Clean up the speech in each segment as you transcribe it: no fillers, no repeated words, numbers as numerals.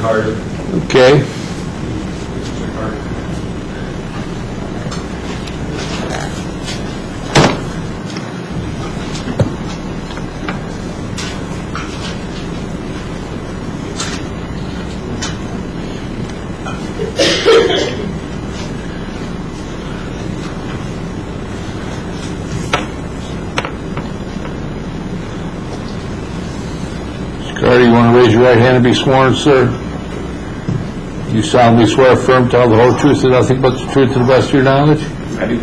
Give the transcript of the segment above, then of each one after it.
Carter. Okay. Mr. Carter. Carter, you want to raise your right hand and be sworn, sir? You solemnly swear affirm to tell the whole truth and nothing but the truth to the best of your knowledge? I do.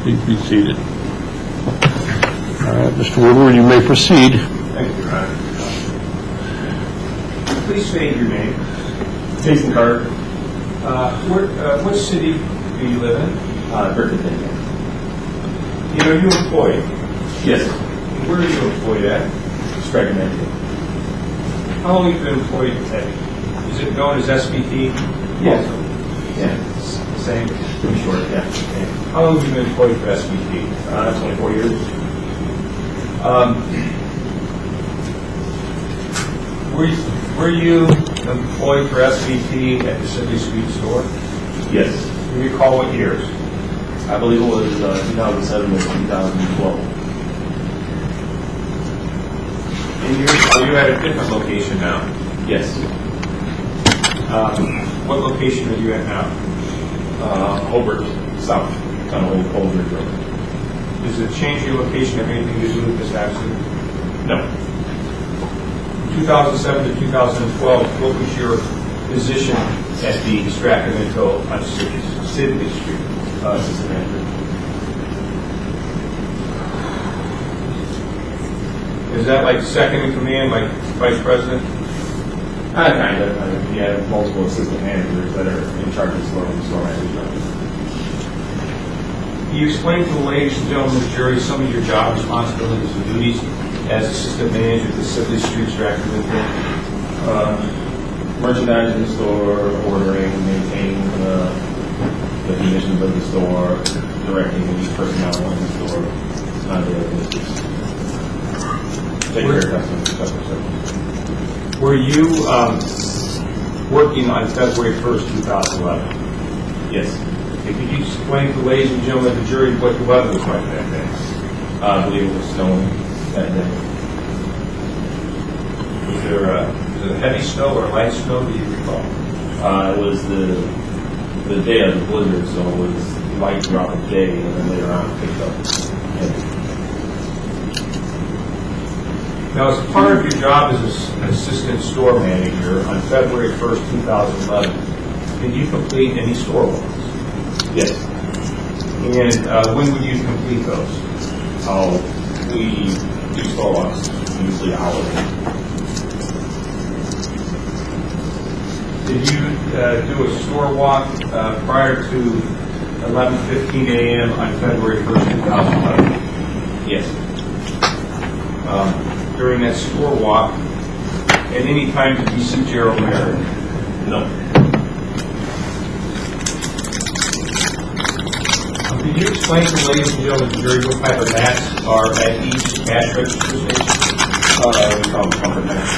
Please be seated. All right, Mr. Woodward, you may proceed. Thank you, Your Honor. Please state your name. Jason Carter. What city do you live in? Burlington. Are you employed? Yes. Where are you employed at? Scranton. How long have you been employed at? Is it known as SVT? Yes. Yeah. Same? Pretty short, yeah. Okay. How long have you been employed for SVT? 24 years. Were you employed for SVT at the Sibley Street store? Yes. Do you recall what years? I believe it was 2007 or 2012. And are you at a different location now? Yes. What location are you at now? Holbrook South, on Old Holbrook Road. Does it change your location have anything to do with this accident? No. 2007 to 2012, what was your position at the Sacramento on Sibley Street? Assistant manager. Is that like second in command, like vice president? Kind of. You have multiple assistant managers that are in charge of store managers. You explained to the ladies and gentlemen of the jury some of your job responsibilities and duties as assistant manager at the Sibley Street Sacramento. Merchandising the store, ordering, maintaining the conditions of the store, directing the personnel in the store on a daily basis. Take care of customers. Were you working on February 1st, 2011? Yes. Could you explain to the ladies and gentlemen of the jury what the weather was like that day? I believe it was snowing that day. Was it heavy snow or light snow? Do you recall? It was the day of the blizzard, so it was light throughout the day, and then later on it picked up heavy. Now, as part of your job as an assistant store manager on February 1st, 2011, did you complete any store walks? Yes. And when would you complete those? We do store walks usually hourly. Did you do a store walk prior to 11:15 a.m. on February 1st, 2011? Yes. During that store walk, at any time did you see Gerald Merritt? No. Could you explain to the ladies and gentlemen of the jury what type of mats are at each cash register station? We call them comfort mats.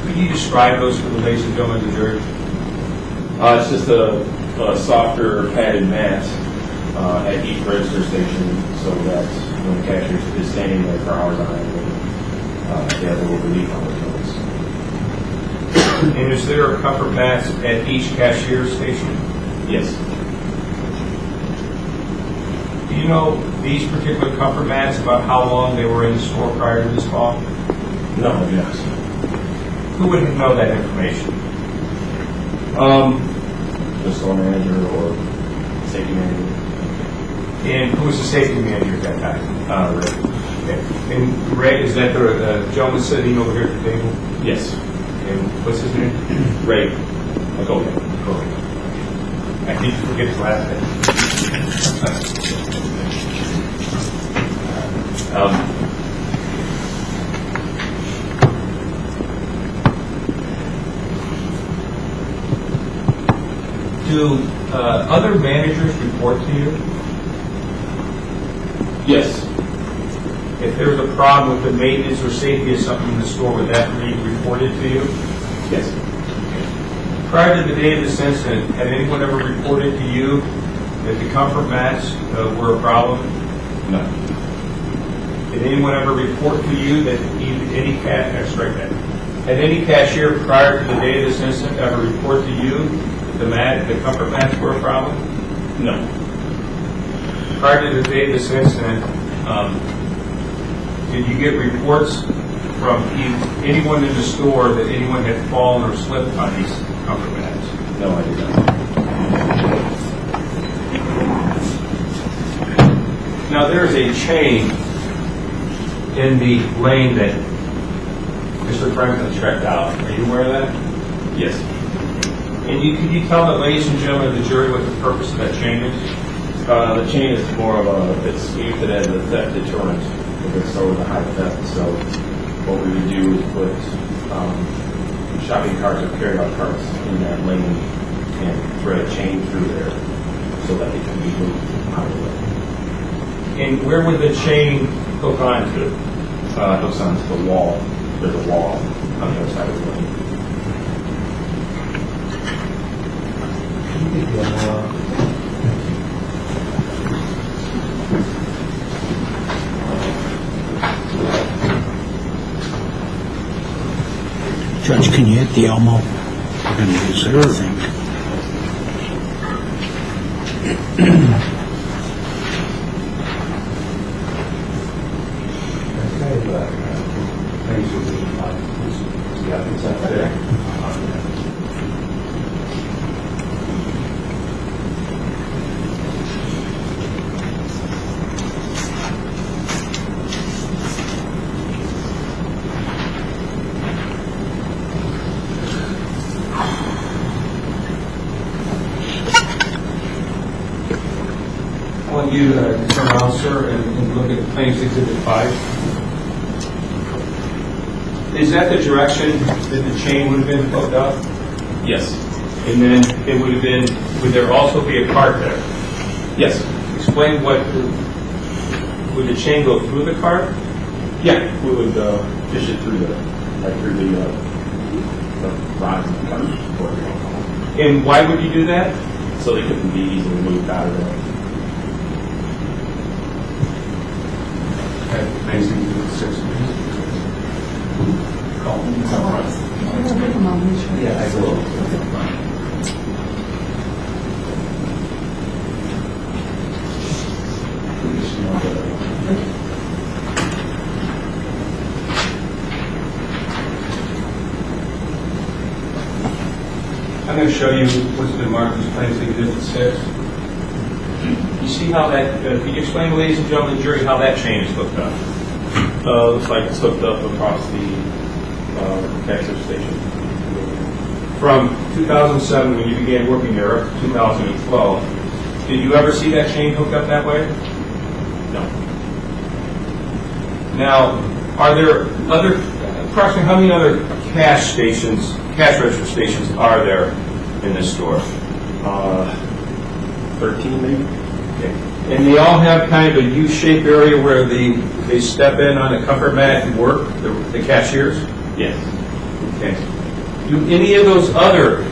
Could you describe those for the ladies and gentlemen of the jury? It's just a softer padded mat at each register station so that when the cashier is standing there for hours on end, they have a little relief on their toes. And is there a comfort mats at each cashier station? Yes. Do you know these particular comfort mats about how long they were in the store prior to this call? No, yes. Who would know that information? The store manager or safety manager. And who was the safety manager at that time? Ray. Okay. And Ray, is that the gentleman sitting over here at the table? Yes. And what's his name? Ray. Okay. I need to forget his last name. Do other managers report to you? Yes. If there was a problem with the maintenance or safety of something in the store, would that be reported to you? Yes. Prior to the day of this incident, had anyone ever reported to you that the comfort mats were a problem? No. Did anyone ever report to you that had any cashier prior to the day of this incident ever report to you that the comfort mats were a problem? No. Prior to the day of this incident, did you get reports from anyone in the store that anyone had fallen or slipped on these comfort mats? No, I did not. Now there is a chain in the lane that Mr. Franklin checked out. Are you aware of that? Yes. And can you tell the ladies and gentlemen of the jury what the purpose of that chain is? The chain is more of it's used as a theft deterrent. If it's so the high theft. So what we would do is put shopping carts or carry-out carts in that lane and thread a chain through there so that they can be moved out of the way. And where would the chain hook onto? Hooks onto the wall. There's a wall on the other side of the lane. Judge, can you hit the Elmo? We're going to use it, I think. I want you to turn around, sir, and look at Claims Exhibit 5. Is that the direction that the chain would have been hooked up? Yes. And then it would have been, would there also be a cart there? Yes. Explain what, would the chain go through the cart? Yeah. We would fish it through the rods in the cart. And why would you do that? So they couldn't be easily moved out of there. Thanks. Yeah, I will. I'm going to show you what's been marked as Claims Exhibit 6. You see how that, can you explain, ladies and gentlemen of the jury, how that chain is hooked up? Looks like it's hooked up across the capture station. From 2007, when you began working there, up to 2012, did you ever see that chain hooked up that way? No. Now, are there approximately how many other cash register stations are there in this store? 13 maybe. Okay. And they all have kind of a U-shaped area where they step in on a comfort mat and work, the cashiers? Yes. Okay. Do any of those other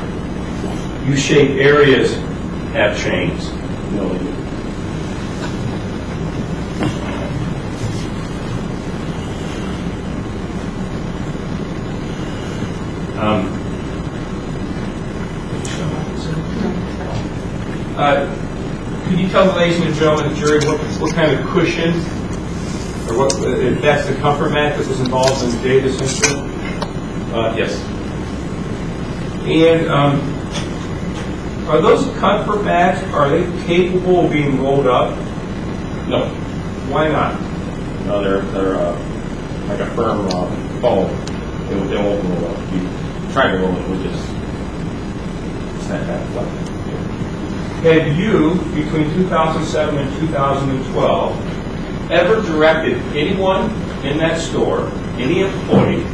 U-shaped areas have chains? No, they do. Could you tell the ladies and gentlemen of the jury what kind of cushion, or what, if that's the comfort mat that was involved in the day of this incident? Yes. And are those comfort mats, are they capable of being rolled up? No. Why not? No, they're like a firm foam. They won't roll up. If you try to roll it, we'll just snap that flat. Have you, between 2007 and 2012, ever directed anyone in that store, any employee,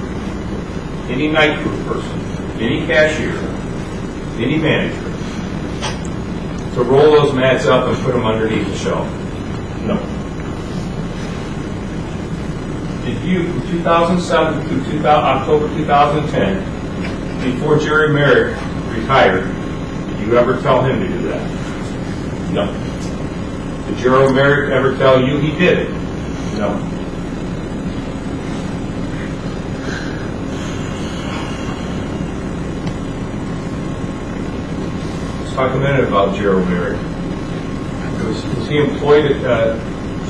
any night crew person, any cashier, any manager, to roll those mats up and put them underneath the shelf? No. Did you, from 2007 to October 2010, Before Jerry Merrick retired, did you ever tell him to do that? No. Did Jerry Merrick ever tell you he did it? No. Let's talk a minute about Jerry Merrick. Was he employed at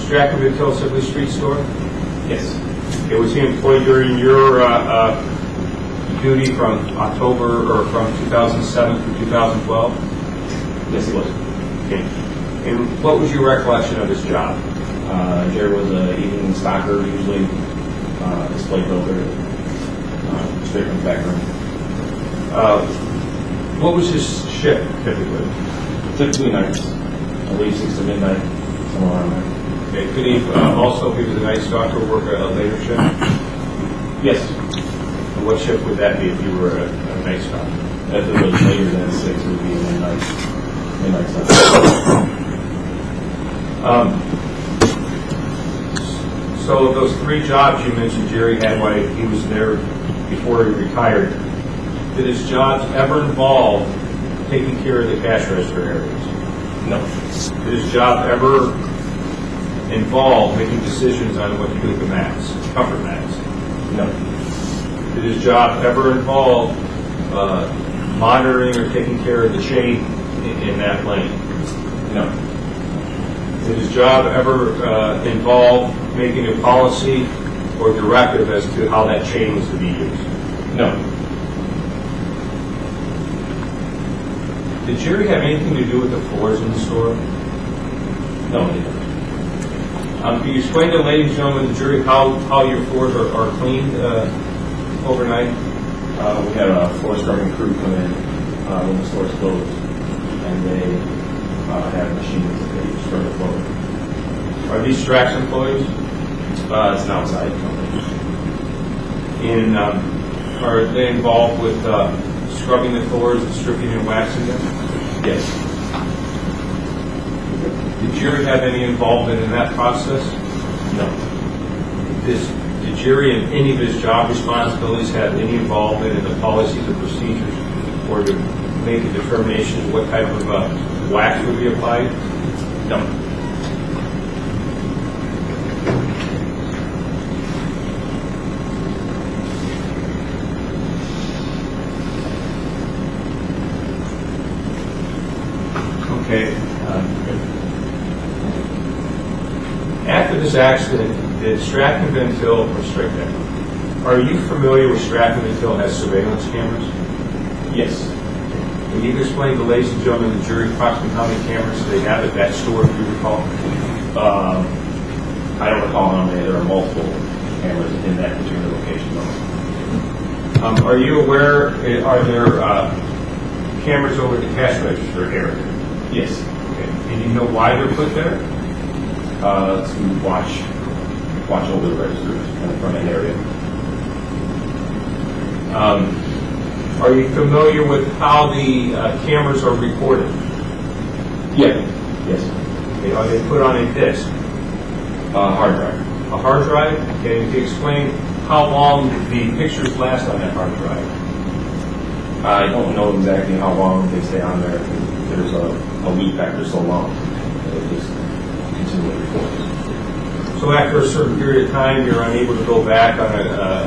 Stratford Hill Sibley Street store? Yes. Okay, was he employed during your duty from October or from 2007 through 2012? Yes, he was. Okay. And what was your recollection of his job? Jerry was an evening stocker, usually display builder, straight from the back room. What was his shift typically? Typically nights, I believe 6 to midnight, somewhere around there. Okay. Could he also, if he was a night stalker, work a later shift? Yes. And what shift would that be if you were a night stalker? If it was later than 6, it would be midnight stuff. So those 3 jobs you mentioned Jerry had while he was there before he retired, did his jobs ever involve taking care of the cash register areas? No. Did his job ever involve making decisions on what to do with the mats, comfort mats? No. Did his job ever involve monitoring or taking care of the chain in that lane? No. Did his job ever involve making a policy or directive as to how that chain was to be used? No. Did Jerry have anything to do with the floors in the store? No, he didn't. Can you explain to ladies and gentlemen of the jury how your floors are cleaned overnight? We had a floor scrubbing crew come in when the store's closed, and they have machines that they scrub the floor. Are these Strax employees? It's an outside company. And are they involved with scrubbing the floors and stripping and waxing them? Yes. Did Jerry have any involvement in that process? No. Did Jerry in any of his job responsibilities have any involvement in the policies and procedures or to make a determination of what type of wax would be applied? No. Okay. After this accident, did Stratton Van Til, or Stratton, are you familiar with Stratton Van Til has surveillance cameras? Yes. Can you explain to ladies and gentlemen of the jury approximately how many cameras they have at that store, if you recall? I don't recall how many. There are multiple cameras in that particular location. Are you aware, are there cameras over the cash register area? Yes. Okay. And you know why they're put there? To watch over the registers in the front end area. Are you familiar with how the cameras are recorded? Yeah. Yes. Okay. Are they put on a disk? Hard drive. A hard drive? Okay. Can you explain how long the pictures last on that hard drive? I don't know exactly how long they stay on there. There's a loop factor so long. It just continually records. So after a certain period of time, you're unable to go back on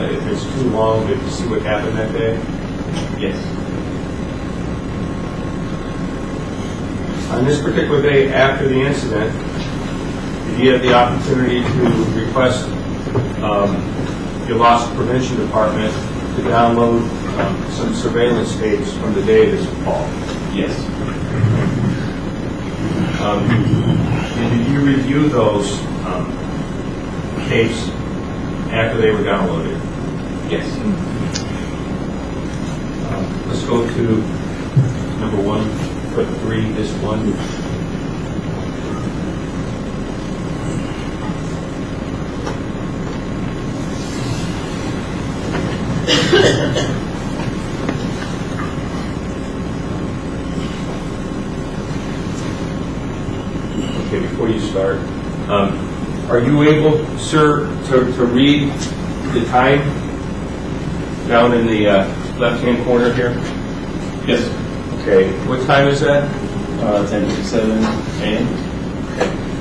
if it's too long to see what happened that day? Yes. On this particular day after the incident, did you have the opportunity to request your loss prevention department to download some surveillance tapes from the day of this call? Yes. And did you review those tapes after they were downloaded? Yes. Let's go to number 1, foot 3, this one. Okay, before you start, are you able, sir, to read the time down in the left-hand corner here? Yes. Okay. What time is that? 10:57 a.m.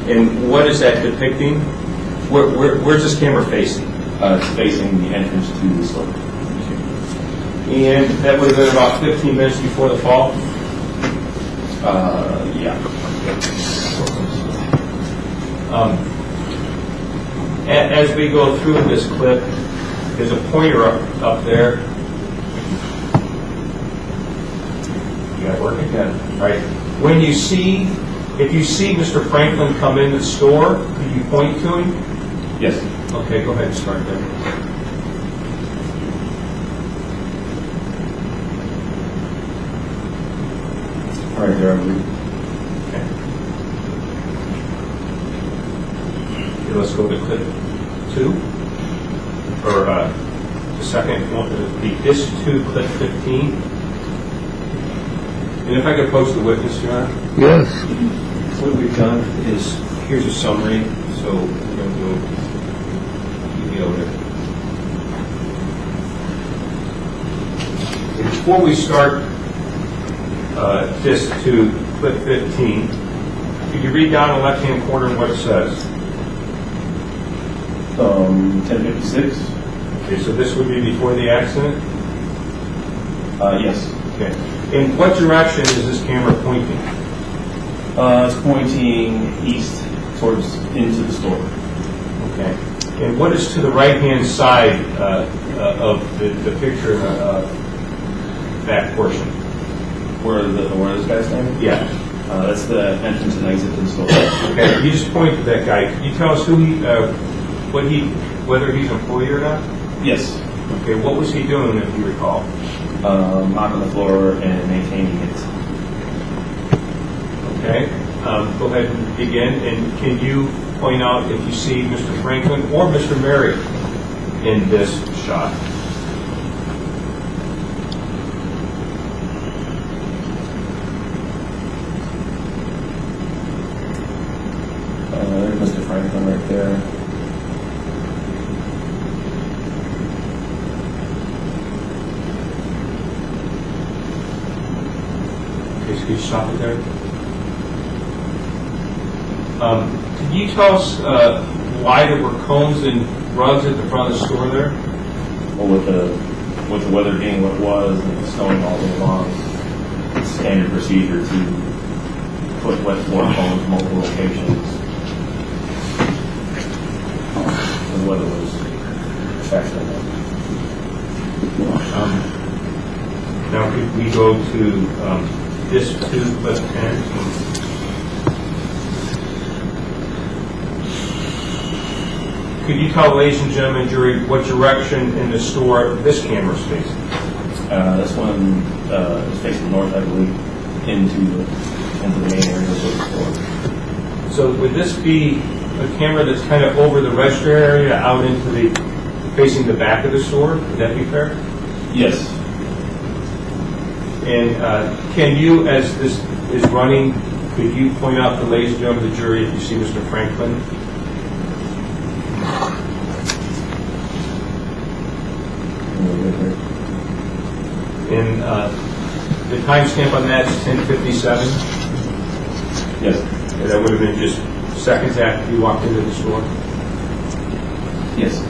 And what is that depicting? Where's this camera facing? It's facing the entrance to the store. And that would have been about 15 minutes before the fall? Yeah. As we go through this clip, there's a pointer up there. You got it working? Yeah. All right. When you see, if you see Mr. Franklin come into the store, can you point to him? Yes. Okay, go ahead and start there. All right, there I believe. Okay, let's go to clip 2, or the second one, the disc 2, clip 15. And if I could post the witness, Your Honor. Yes. What we've done is, here's a summary, so we're going to go, you know, before we start disc 2, clip 15, could you read down the left-hand corner what it says? 10:56. Okay, so this would be before the accident? Yes. Okay. In what direction is this camera pointing? It's pointing east towards into the store. Okay. And what is to the right-hand side of the picture in the back portion? Where this guy's standing? Yeah. That's the entrance and exit to the store. Okay. You just pointed to that guy. Can you tell us who whether he's an employee or not? Yes. Okay. What was he doing, if you recall? Mopping the floor and maintaining it. Okay. Go ahead and begin. And can you point out if you see Mr. Franklin or Mr. Merrick in this shot? There's Mr. Franklin right there. Okay, so can you stop it there? Can you tell us why there were cones and rugs at the front of the store there? Well, with the weather being what it was and it snowing all day long, it's standard procedure to put wet floor cones in multiple locations. The weather was affecting it. Now, could we go to disc 2, clip 10? Could you tell, ladies and gentlemen, jury, what direction in the store this camera is facing? This one is facing north, I believe, into the main area of the store. So would this be a camera that's kind of over the register area, out into facing the back of the store? Would that be fair? Yes. And can you, as this is running, could you point out to ladies and gentlemen of the jury if you see Mr. Franklin? And the timestamp on that is 10:57? Yes. And that would have been just seconds after you walked into the store? Yes.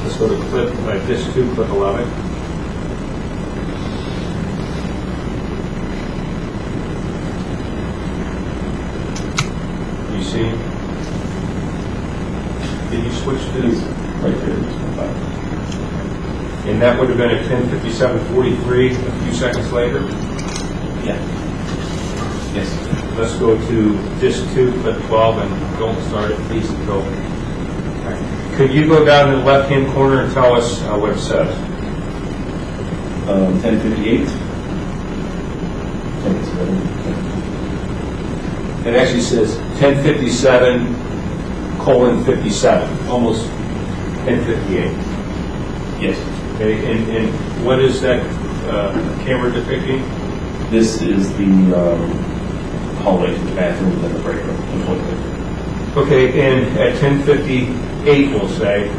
Let's go to clip, disc 2, clip 11. You see? Did you switch to It's right there. And that would have been at 10:57:43, a few seconds later. Yeah. Yes. Let's go to disc 2, clip 12, and don't start it, please, until. Right. Could you go down to the left-hand corner and tell us what it says? 10:58. It actually says 10:57, 57, almost 10:58. Yes. Okay, and what is that camera depicting? This is the hallway to the bathroom and the break room. Okay, and at 10:58, we'll say,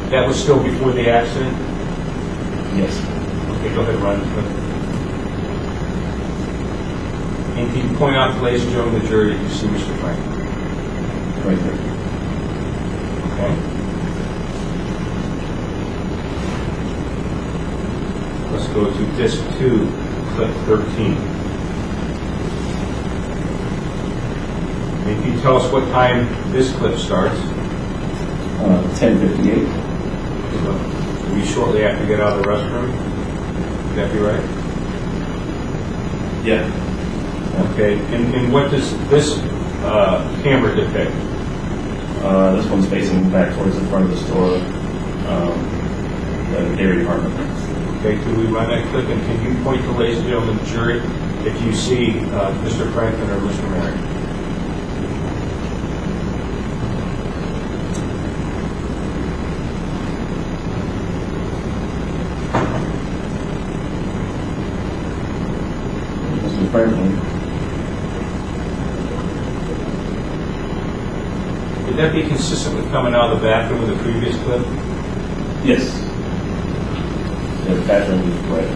that was still before the accident? Yes. Okay, go ahead, run the clip. And can you point out, ladies and gentlemen, the jury, that you see Mr. Franklin? Right there. Okay. Let's go to disc 2, clip 13. And can you tell us what time this clip starts? 10:58. Will you shortly after you get out of the restroom? Would that be right? Yeah. Okay. And what does this camera depict? This one's facing back towards the front of the store, the dairy department. Okay, can we run that clip? And can you point to, ladies and gentlemen, the jury, if you see Mr. Franklin or Mr. Merrick? Mr. Franklin. Would that be consistent with coming out of the bathroom with the previous clip? Yes. Yeah, the bathroom is right.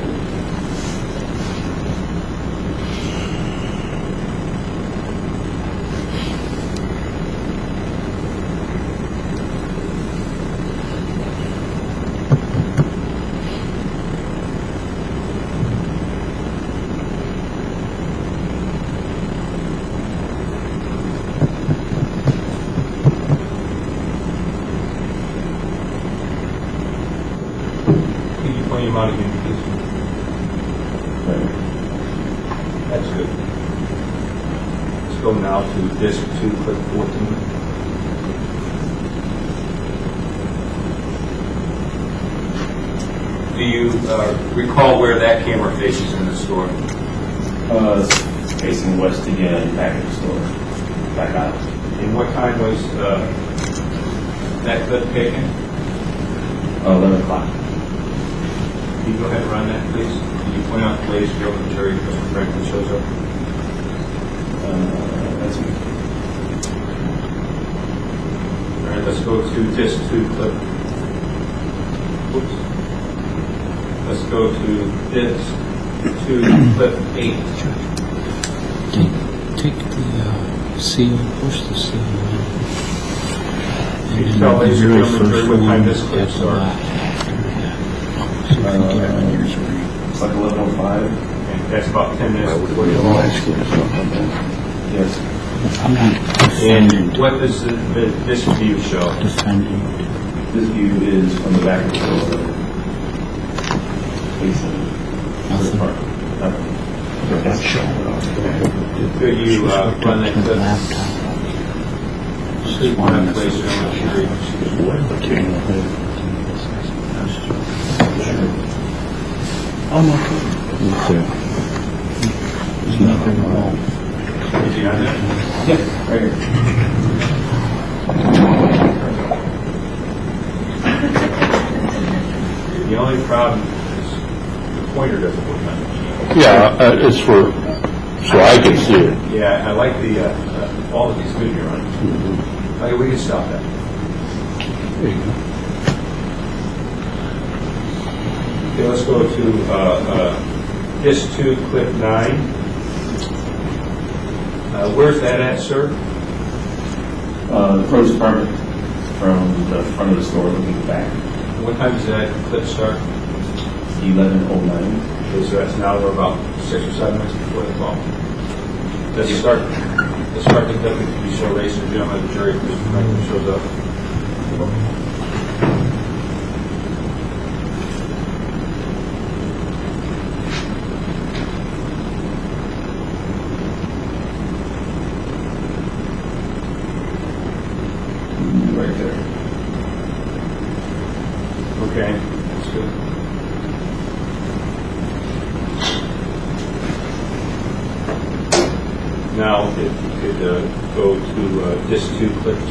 Can you point him out again, please? That's good. Let's go now to disc 2, clip 14. Do you recall where that camera faces in the store? Facing west again, back at the store. Back out. And what time was that clip taken? 11 o'clock. Can you go ahead and run that, please? Can you point out, ladies and gentlemen, the jury, if Mr. Franklin shows up? That's me. All right, let's go to disc 2, clip. Oops. Let's go to disc 2, clip 8. Take the seal, push the seal in. Can you tell, ladies and gentlemen, the jury, what time this clip starts? So if you get it on your screen. It's like 11:05. And that's about 10 minutes before you go. Yes. I'm not And defending. what does this view show? Defending. This view is from the back of the store. Facing the front. Nothing. Could you run that clip? Laptop. Please run that, ladies and gentlemen, the jury. Oh, no. There's nothing wrong. Is he on there? Yeah, right here. The only problem is the pointer doesn't work on it. Yeah, it's for, so I can see it. Yeah, I like the, all of these good you're on. Okay, we can stop that. There you go. Okay, let's go to disc 2, clip 9. Where's that at, sir? The produce department from the front of the store looking back. What time does that clip start? 11:09. Okay, so that's now we're about 6 or 7 minutes before the call. Let's start the clip if you show, ladies and gentlemen, the jury, if Mr. Franklin shows up. Right there. Okay, that's good. Now, if you could go to disc 2, clip 2.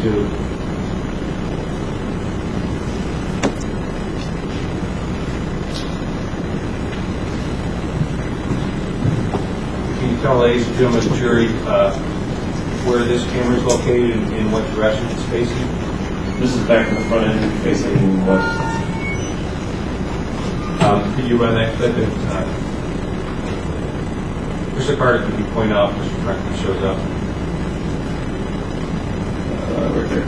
Can you tell, ladies and gentlemen, the jury, where this camera is located and in what direction it's facing? This is back in the front end facing west. Could you run that clip and, Mr. Carter, could you point out Mr. Franklin shows up? Right there.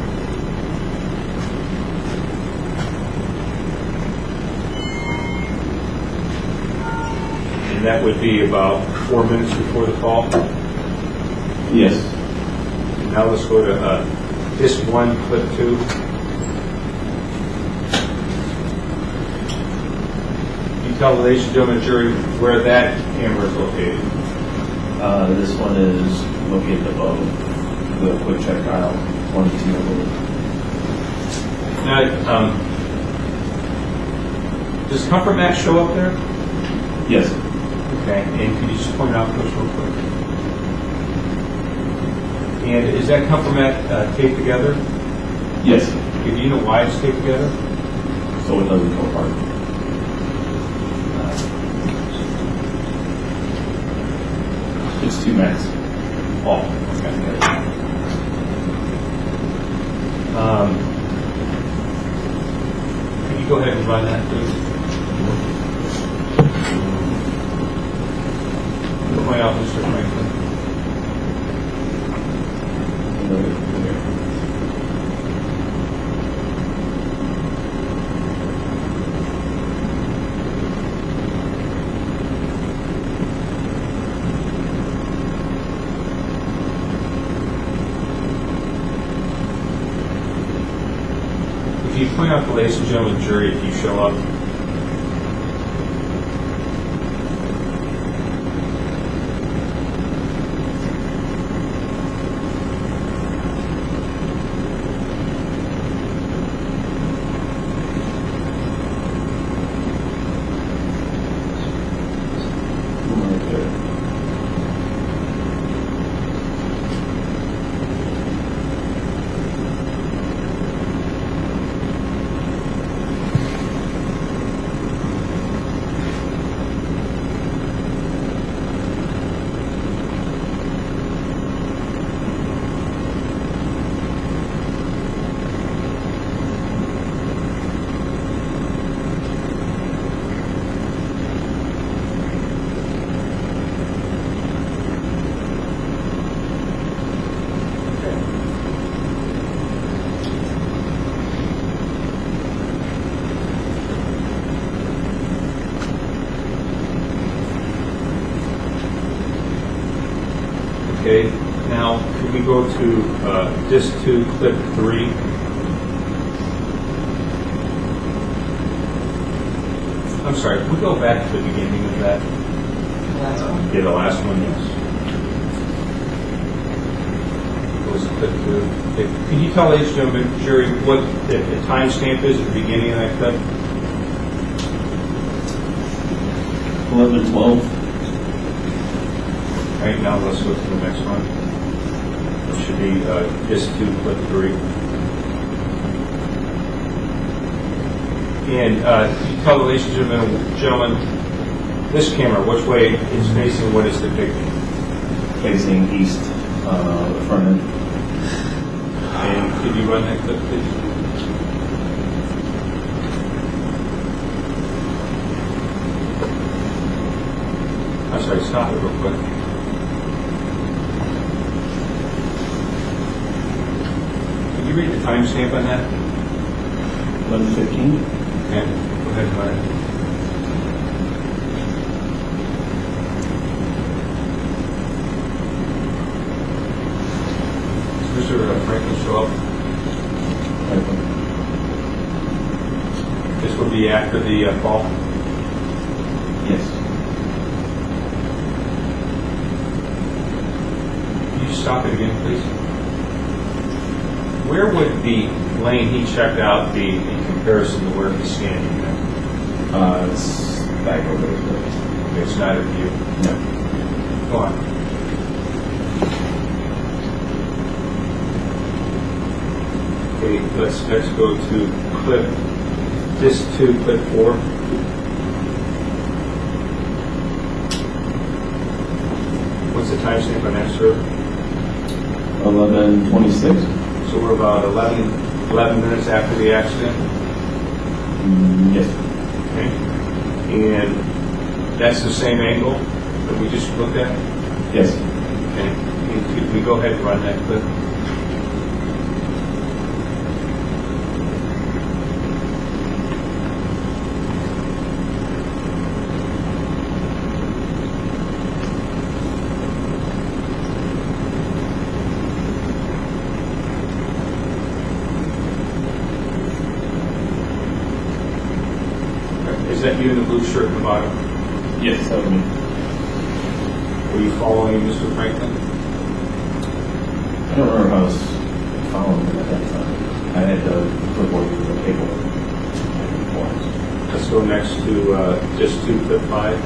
And that would be about 4 minutes before the call. Yes. Now let's go to disc 1, clip 2. You tell the ladies and gentlemen jury where that camera is located. This one is located above the quick check aisle, 22. Now, does Comfort Mat show up there? Yes. Okay, and could you just point out those real quick? And is that Comfort Mat taped together? Yes. Do you know why it's taped together? So it doesn't go apart. It's 2 mats. Oh, okay. Could you go ahead and run that, please? Point out Mr. Franklin. If you point out the ladies and gentlemen jury, if you show up. Okay, now can we go to disc 2, clip 3? I'm sorry, can we go back to the beginning of that? Last one? Yeah, the last one, yes. It was clip 2. Okay, can you tell ladies and gentlemen, jury, what the timestamp is at the beginning of that clip? 11:12. Right, now let's go to the next one. It should be disc 2, clip 3. And you tell the ladies and gentlemen, this camera, which way is facing what is depicted? Facing east, the front end. And could you run that clip, please? I'm sorry, stop it real quick. Can you read the timestamp on that? 11:15. Yeah, go ahead and run it. Does Mr. Franklin show up? This will be after the fall? Yes. Can you stop it again, please? Where would the lane he checked out be in comparison to where he's standing now? It's back over there. Okay, it's not a view. No. Go on. Okay, let's go to clip, disc 2, clip 4. What's the timestamp on that, sir? 11:26. So we're about 11 minutes after the accident. Yes. Okay. And that's the same angle that we just looked at? Yes. Okay. If we go ahead and run that clip. Is that you in the blue shirt at the bottom? Yes, that was me. Were you following Mr. Franklin? I don't remember if I was following him at that time. I had the clipboard with the paperwork. Let's go next to just to clip 5.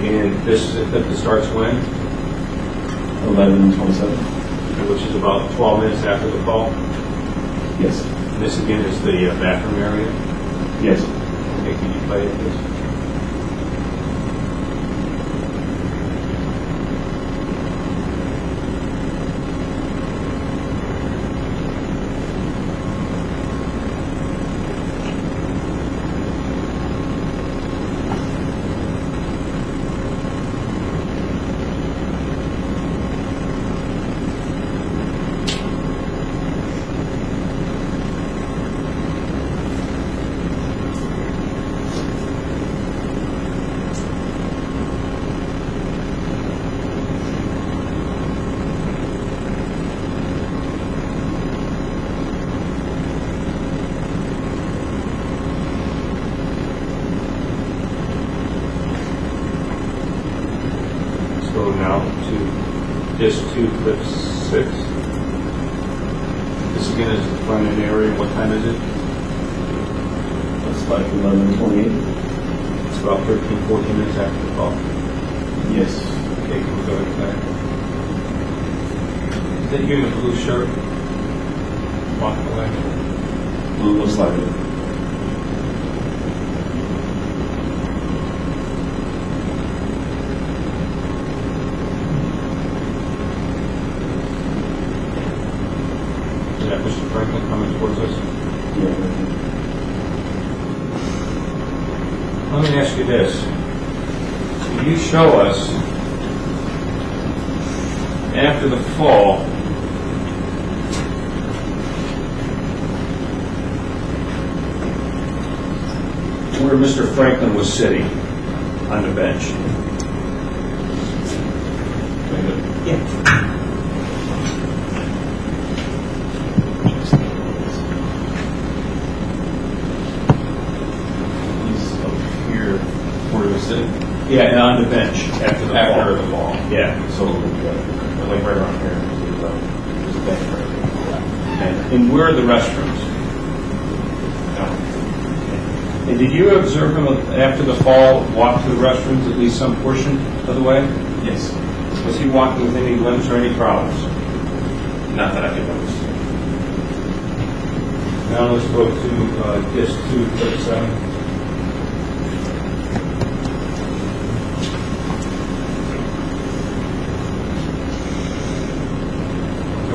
And this is a clip that starts when? 11:27. Which is about 12 minutes after the call. Yes. And this again is the bathroom area. Yes. Okay, can you play it, please? Go now to just to clip 6. This again is the front end area. What time is it? Looks like 11:28. It's about 13, 14 minutes after the call. Yes. Okay, can we go to that? Is that you in the blue shirt? Walking away. Blue looks like it. Is that Mr. Franklin coming towards us? Yeah. Let me ask you this. Can you show us after the fall where Mr. Franklin was sitting on the bench? Yeah. Yeah, and on the bench after the fall. Yeah. So, like right around here, there's a bench right there. And where are the restrooms? And did you observe him after the fall walk to the restrooms at least some portion of the way? Yes. Was he walking with any limps or any problems? Not that I can notice. Now let's go to disc 2, clip 7.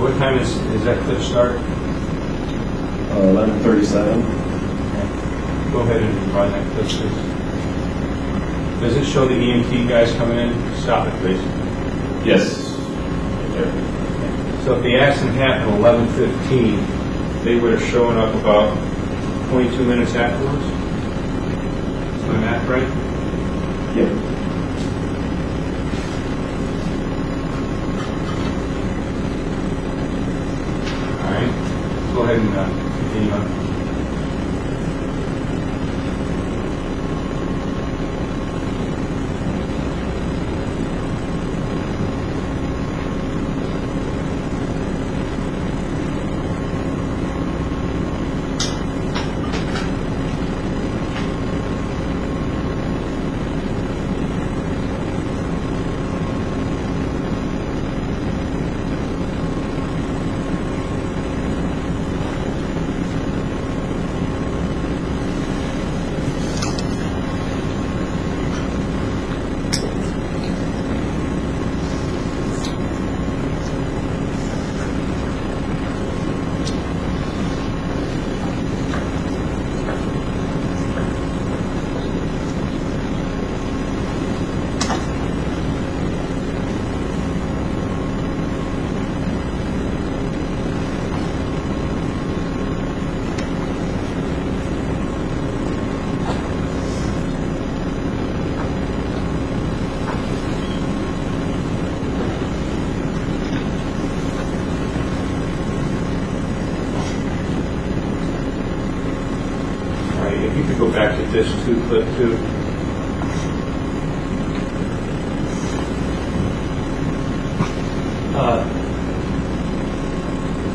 What time is that clip start? 11:37. Go ahead and run that clip, please. Does it show the EMT guys coming in? Stop it, please. Yes. So if the accident happened at 11:15, they would have shown up about 22 minutes afterwards? Is my math right? Yep. All right. Go ahead and continue on. if you could go back to this clip 2.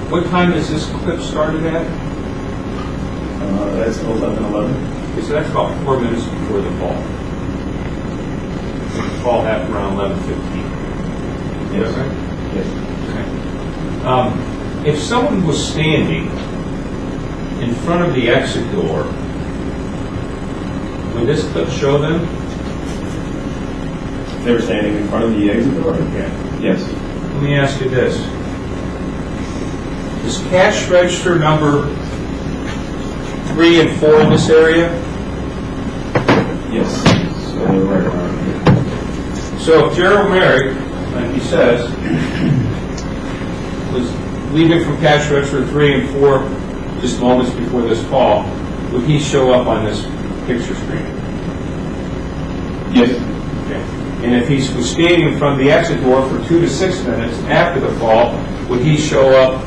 What time is this clip started at? That's 11:11. Okay, so that's about 4 minutes before the fall. The fall happened around 11:15. Yes. Is that right? Yes. Okay. If someone was standing in front of the exit door, would this clip show them? They were standing in front of the exit door? Yeah. Yes. Let me ask you this. Is cash register number 3 and 4 in this area? Yes. So they were right around here. So if Gerald Merrick, like he says, was leaving from cash register 3 and 4 just moments before this fall, would he show up on this picture screen? Yes. Okay. And if he was standing in front of the exit door for 2 to 6 minutes after the fall, would he show up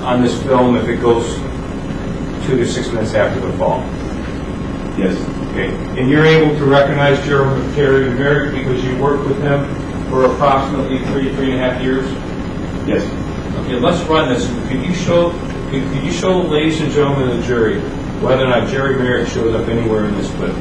on this film if it goes 2 to 6 minutes after the fall? Yes. Okay. And you're able to recognize Gerald Merrick because you worked with him for approximately 3.5 years? Yes. Okay, let's run this. Could you show, ladies and gentlemen of the jury, whether or not Jerry Merrick shows up anywhere in this clip?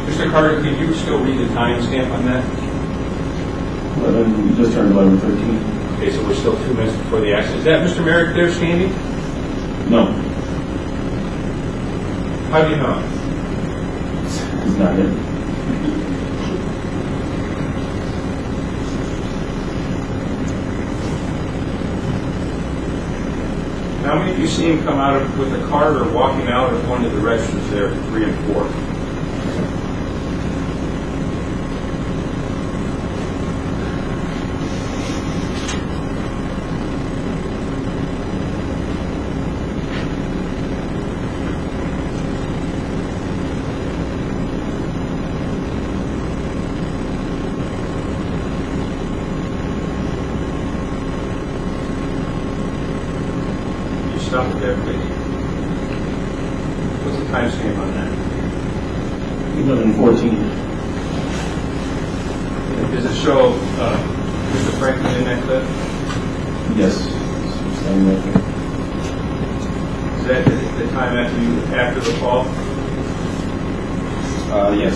Mr. Carter, could you still read the timestamp on that? 11, we just turned 11:13. Okay, so we're still 2 minutes before the accident. Is that Mr. Merrick there standing? No. How do you know? It's not it. How many of you see him come out with a card or walking out of one of the registers there, 3 and 4? Stop it there, please. What's the timestamp on that? 11:14. Does it show Mr. Franklin in that clip? Yes. Standing right there. Is that the time after the fall? Yes.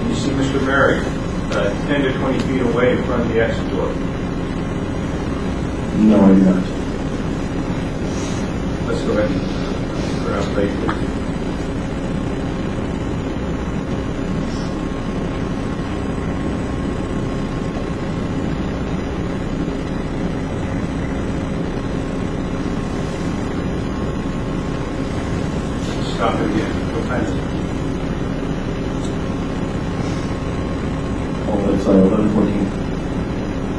You see Mr. Merrick 10 to 20 feet away in front of the exit door. No, I do not. Let's go ahead and put our plate, please. Stop it again. What time is it? Oh, it's 11:14.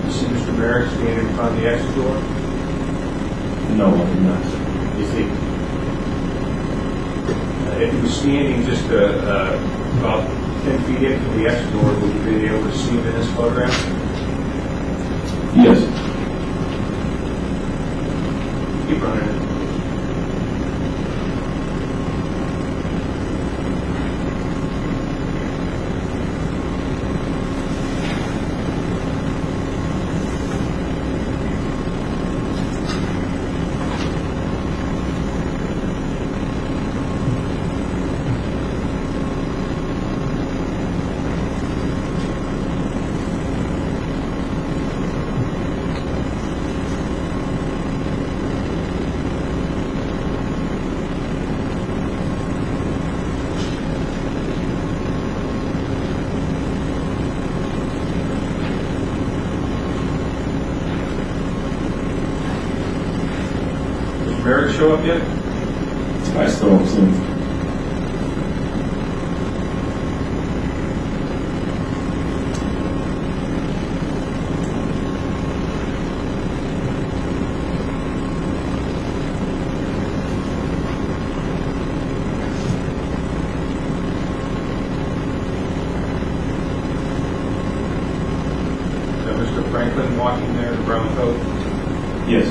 You see Mr. Merrick standing in front of the exit door? No, I do not. You see, if he was standing just about 10 feet in from the exit door, would you be able to see him in this photograph? Yes. Keep running it. Mr. Merrick show up yet? I still don't see him. Is that Mr. Franklin walking there in the brown coat? Yes.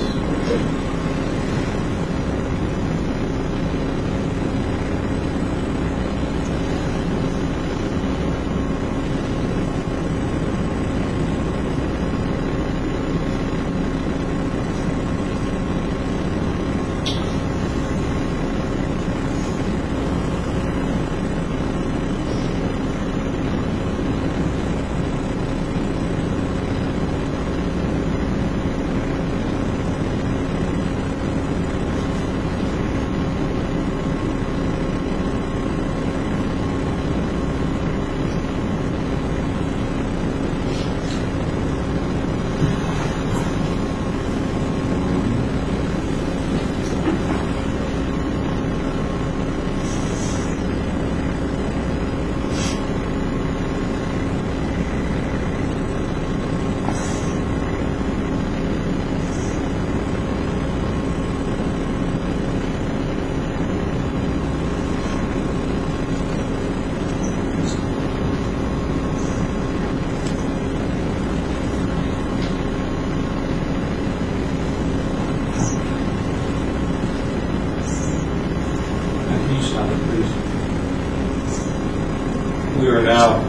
We are now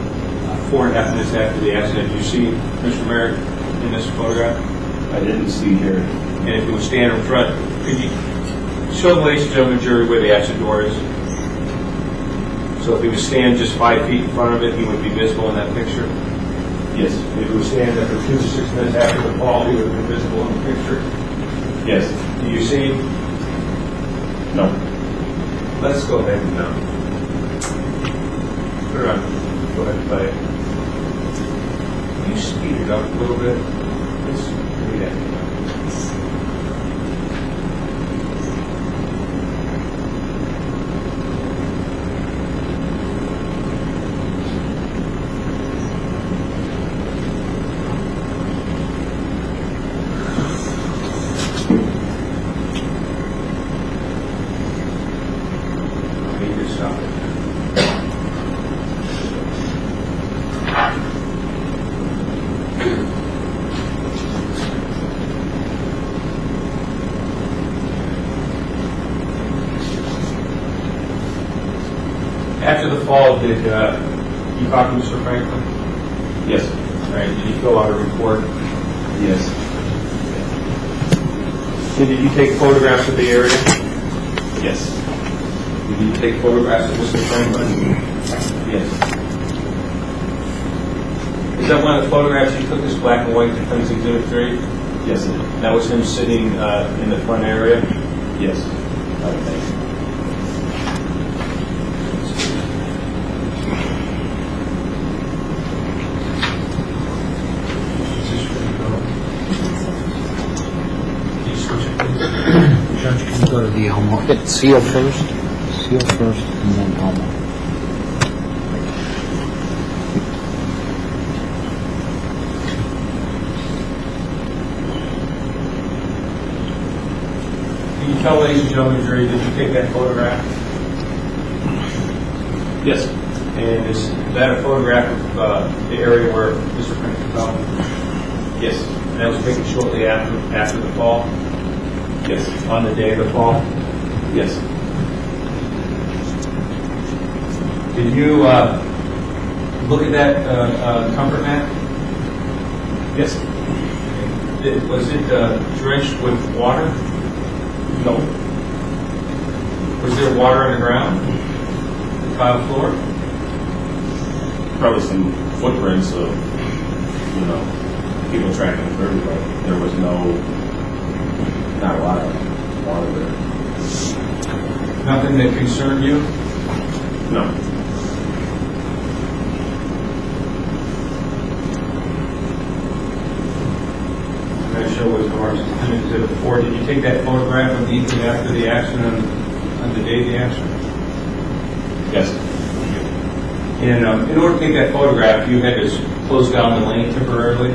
4.5 minutes after the accident. You see Mr. Merrick in this photograph? I didn't see here. And if you would stand in front, could you show the ladies and gentlemen jury where the exit door is? So if he would stand just 5 feet in front of it, he would be visible in that picture. Yes. If he would stand there for 2 to 6 minutes after the fall, he would have been visible in the picture. Yes. Do you see him? No. Let's go ahead and put it on. Go ahead and play it. Can you speed it up a little bit? Let's read it. After the fall, did you talk to Mr. Franklin? Yes. All right. Did you fill out a report? Yes. Did you take photographs of the area? Yes. Did you take photographs of Mr. Franklin? Yes. Is that one of the photographs you took, this black and white Defense Exhibit 3? Yes, it is. That was him sitting in the front area? Yes. Okay. Judge, can you go to the Elmo? Hit seal first. Seal first, and then Elmo. Can you tell, ladies and gentlemen, jury, did you take that photograph? Yes. And is that a photograph of the area where Mr. Franklin fell? Yes. And that was taken shortly after the fall? Yes. On the day of the fall? Yes. Did you look at that comfort mat? Yes. Was it drenched with water? No. Was there water on the ground? Tile floor? Probably some footprints of, people tracking through, but there was not a lot of water there. Nothing that concerned you? No. I'm going to show show was ours, Exhibit 4. Did you take that photograph immediately after the accident on the day of the accident? Yes. And in order to take that photograph, you had to close down the lane temporarily?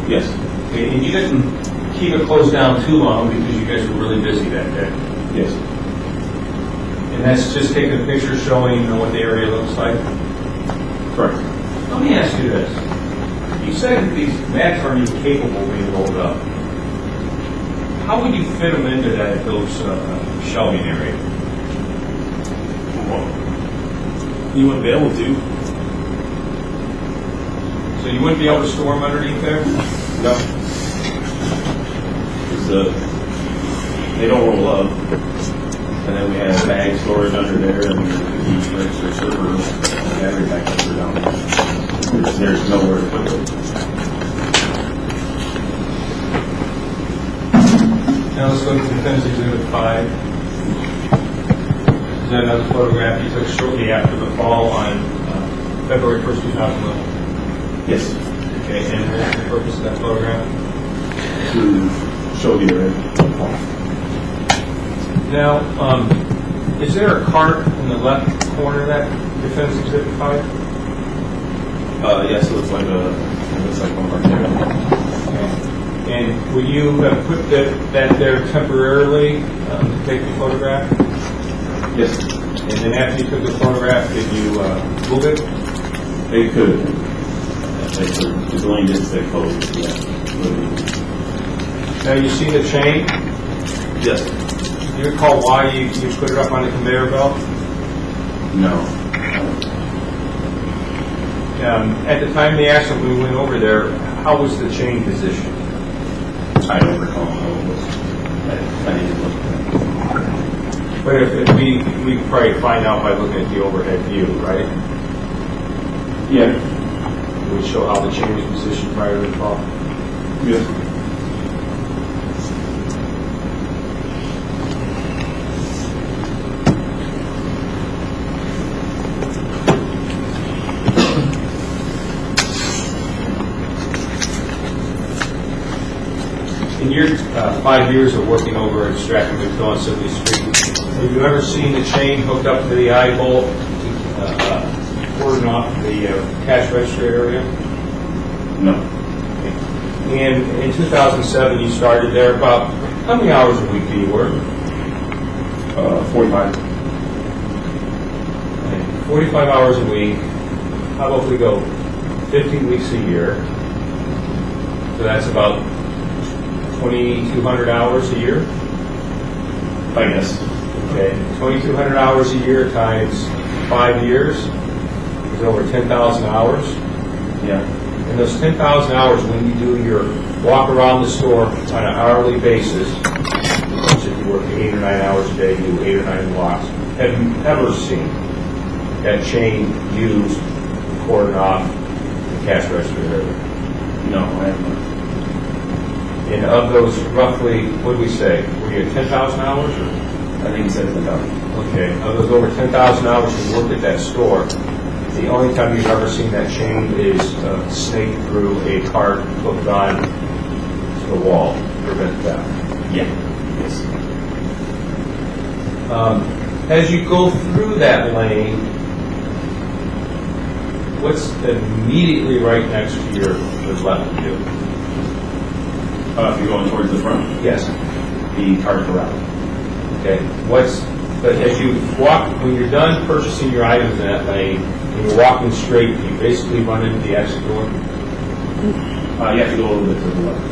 Yes. Okay, and you didn't keep it closed down too long because you guys were really busy that day? Yes. And that's just taking a picture showing what the area looks like? Correct. Let me ask you this. You said that these mats aren't even capable of being rolled up. How would you fit them into those shelving area? Well, you wouldn't be able to. So you wouldn't be able to store them underneath there? No. They don't roll up. And then we have bag storage under there and extra servers and battery backups are down there. There's nowhere to put them. Now let's go to Defense Exhibit 5. Is that another photograph you took shortly after the fall on February 1st, 2011? Yes. Okay, and what's the purpose of that photograph? To show the area. Now, is there a cart in the left corner of that Defense Exhibit 5? Yes, it looks like one of our cameras. And will you put that there temporarily to take the photograph? Yes. And then after you took the photograph, did you move it? They could. The lane didn't stay closed. Yeah. Now you see the chain? Yes. Do you recall why you put it up on the conveyor belt? No. At the time of the accident, when we went over there, how was the chain positioned? I don't recall how it was. I need to look at that. But if we could probably find out by looking at the overhead view, right? Yeah. It would show how the chain was positioned prior to the fall. Yes. In your 5 years of working over at Stratton McDonald on Sibley Street, have you ever seen the chain hooked up to the eye bolt, cordon off the cash register area? No. And in 2007, you started there. About how many hours a week do you work? 45. 45 hours a week. How about if we go 50 weeks a year? So that's about 2,200 hours a year? I guess. Okay, 2,200 hours a year times 5 years is over 10,000 hours. Yeah. And those 10,000 hours, when you do your walk around the store on an hourly basis, which if you work 8 or 9 hours a day, you do 8 or 9 walks, have you ever seen that chain used to cordon off the cash register area? No, I have not. And of those roughly, what did we say? Were you at 10,000 hours? Or? I think he said it's about. Okay, of those over 10,000 hours you worked at that store, the only time you've ever seen that chain is snake through a cart hooked on to the wall to prevent theft. Yeah. Yes. As you go through that lane, what's immediately right next to your left of you? If you're going towards the front, Yes. the car corral. Okay. But as you walk, when you're done purchasing your items in that lane, and you're walking straight, you basically run into the exit door? You have to go a little bit to the left.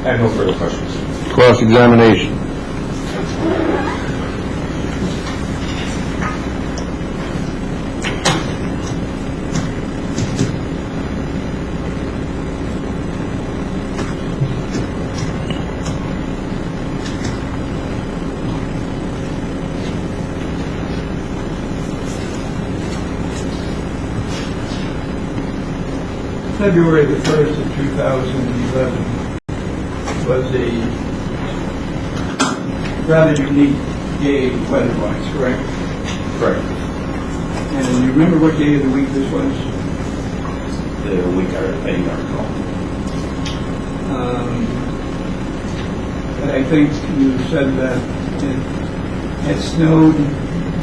I have no further questions. Cross-examination. February the 1st of 2011 was a rather unique day weather-wise, correct? Correct. And you remember what day of the week this was? The week I do not recall. think you said that it had snowed,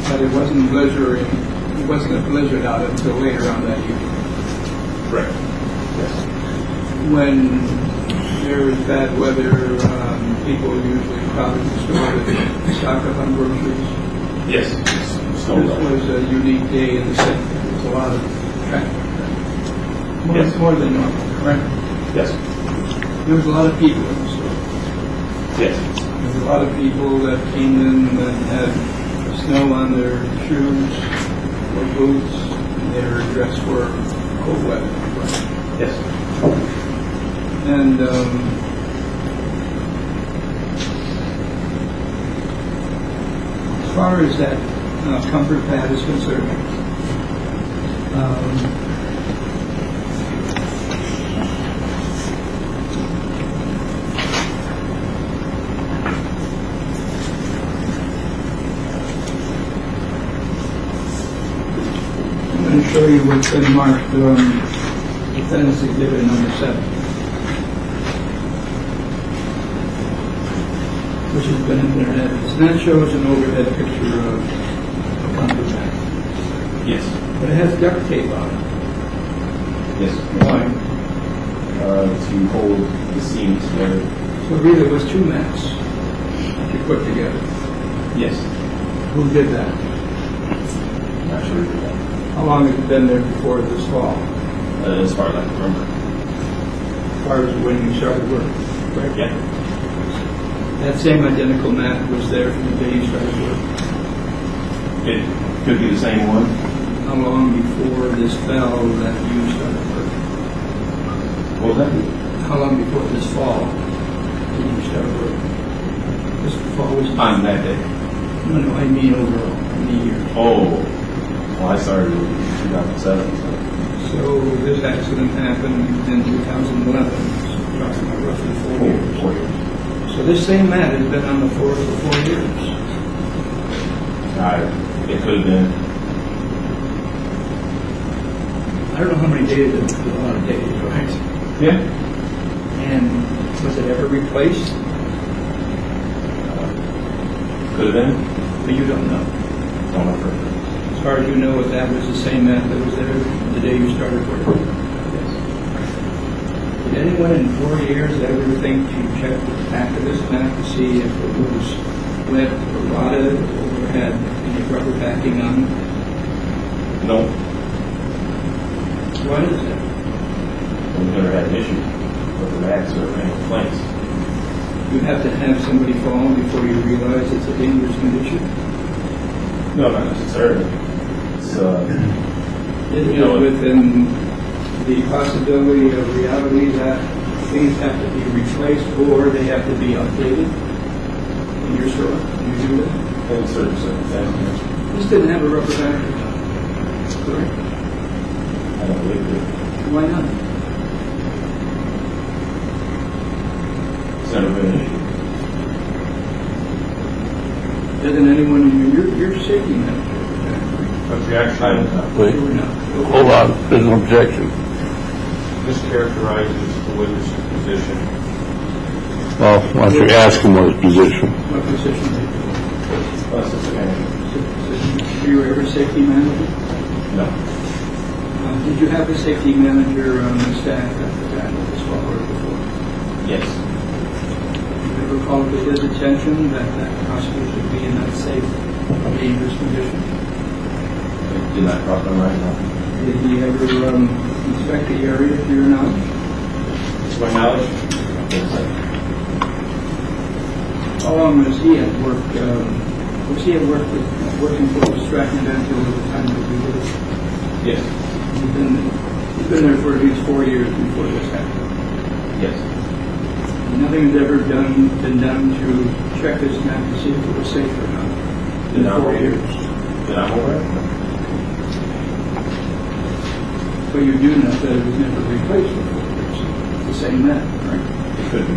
but it wasn't blizzarding. It wasn't a blizzard out until later on that evening. Correct. Yes. When there is bad weather, people usually crowd the store to stock up on groceries. Yes. This was a unique day in the city. There was a lot of traffic. Yes. More than normal, correct? Yes. There was a lot of people in the store. Yes. There was a lot of people that came in and had snow on their shoes or boots, and they were dressed for cold weather. Right? Yes. And as far as that comfort pad is concerned, I'm going to show you what's been marked Defendant's Exhibit number 7, which has been entered evidence. And that shows an overhead picture of a comfort pad. Yes. But it has duct tape on it. Yes. Why? To hold the seams together. So really it was 2 mats that you put together. Yes. Who did that? Not sure of that. How long has it been there before this fall? As far as I can remember. As far as when you started work, right? Yeah. That same identical mat was there from the day you started work. It could be the same one. How long before this fell that you started work? What was that? How long before this fall did you start work? This fall was... On that day. No, I mean overall, in the year. Oh. Well, I started in 2007. So this accident happened in 2011, approximately roughly 4 years. 4 years. So this same mat has been on the floor for 4 years. It could have been. I don't know how many days, it's a lot of days, right? Yeah. And was it ever replaced? Could have been. But you don't know. Don't know for sure. As far as you know, if that was the same mat that was there the day you started work. Yes. Did anyone in 4 years ever think to check the back of this mat to see if it was wet or rotted or had any rubber backing on it? No. Why is that? We've never had an issue with the mats or any complaints. You have to have somebody fall before you realize it's a dangerous condition. No, not necessarily. It's, Is it within the possibility of reality that things have to be replaced or they have to be updated in your store? You do that? in certain circumstances. This didn't have a rubber backing on it, correct? I don't believe it. Why not? It's never been an issue. Doesn't anyone, you're safety manager. Objection. Wait, You were not. hold on, there's an objection. Mischaracterizes the witness's position. Well, why don't you ask him what his position? What position did you Assistant manager. Were you ever safety manager? No. Did you have a safety manager on the staff at the time of this fall or before? Yes. Did you ever call to his attention that that possibly should be in that safe, dangerous condition? It did not cross my mind, no. Did he ever inspect the area to your knowledge? To my knowledge, I think so. How long was he at work? Was he at work working for Stratton until the time that you were? Yes. He's been there for at least 4 years before this happened. Yes. Nothing has ever been done to check this map to see if it was safe or not in 4 years. Then I'm aware. But you do know that it was never replaced for 4 years. It's the same map, right? It could be.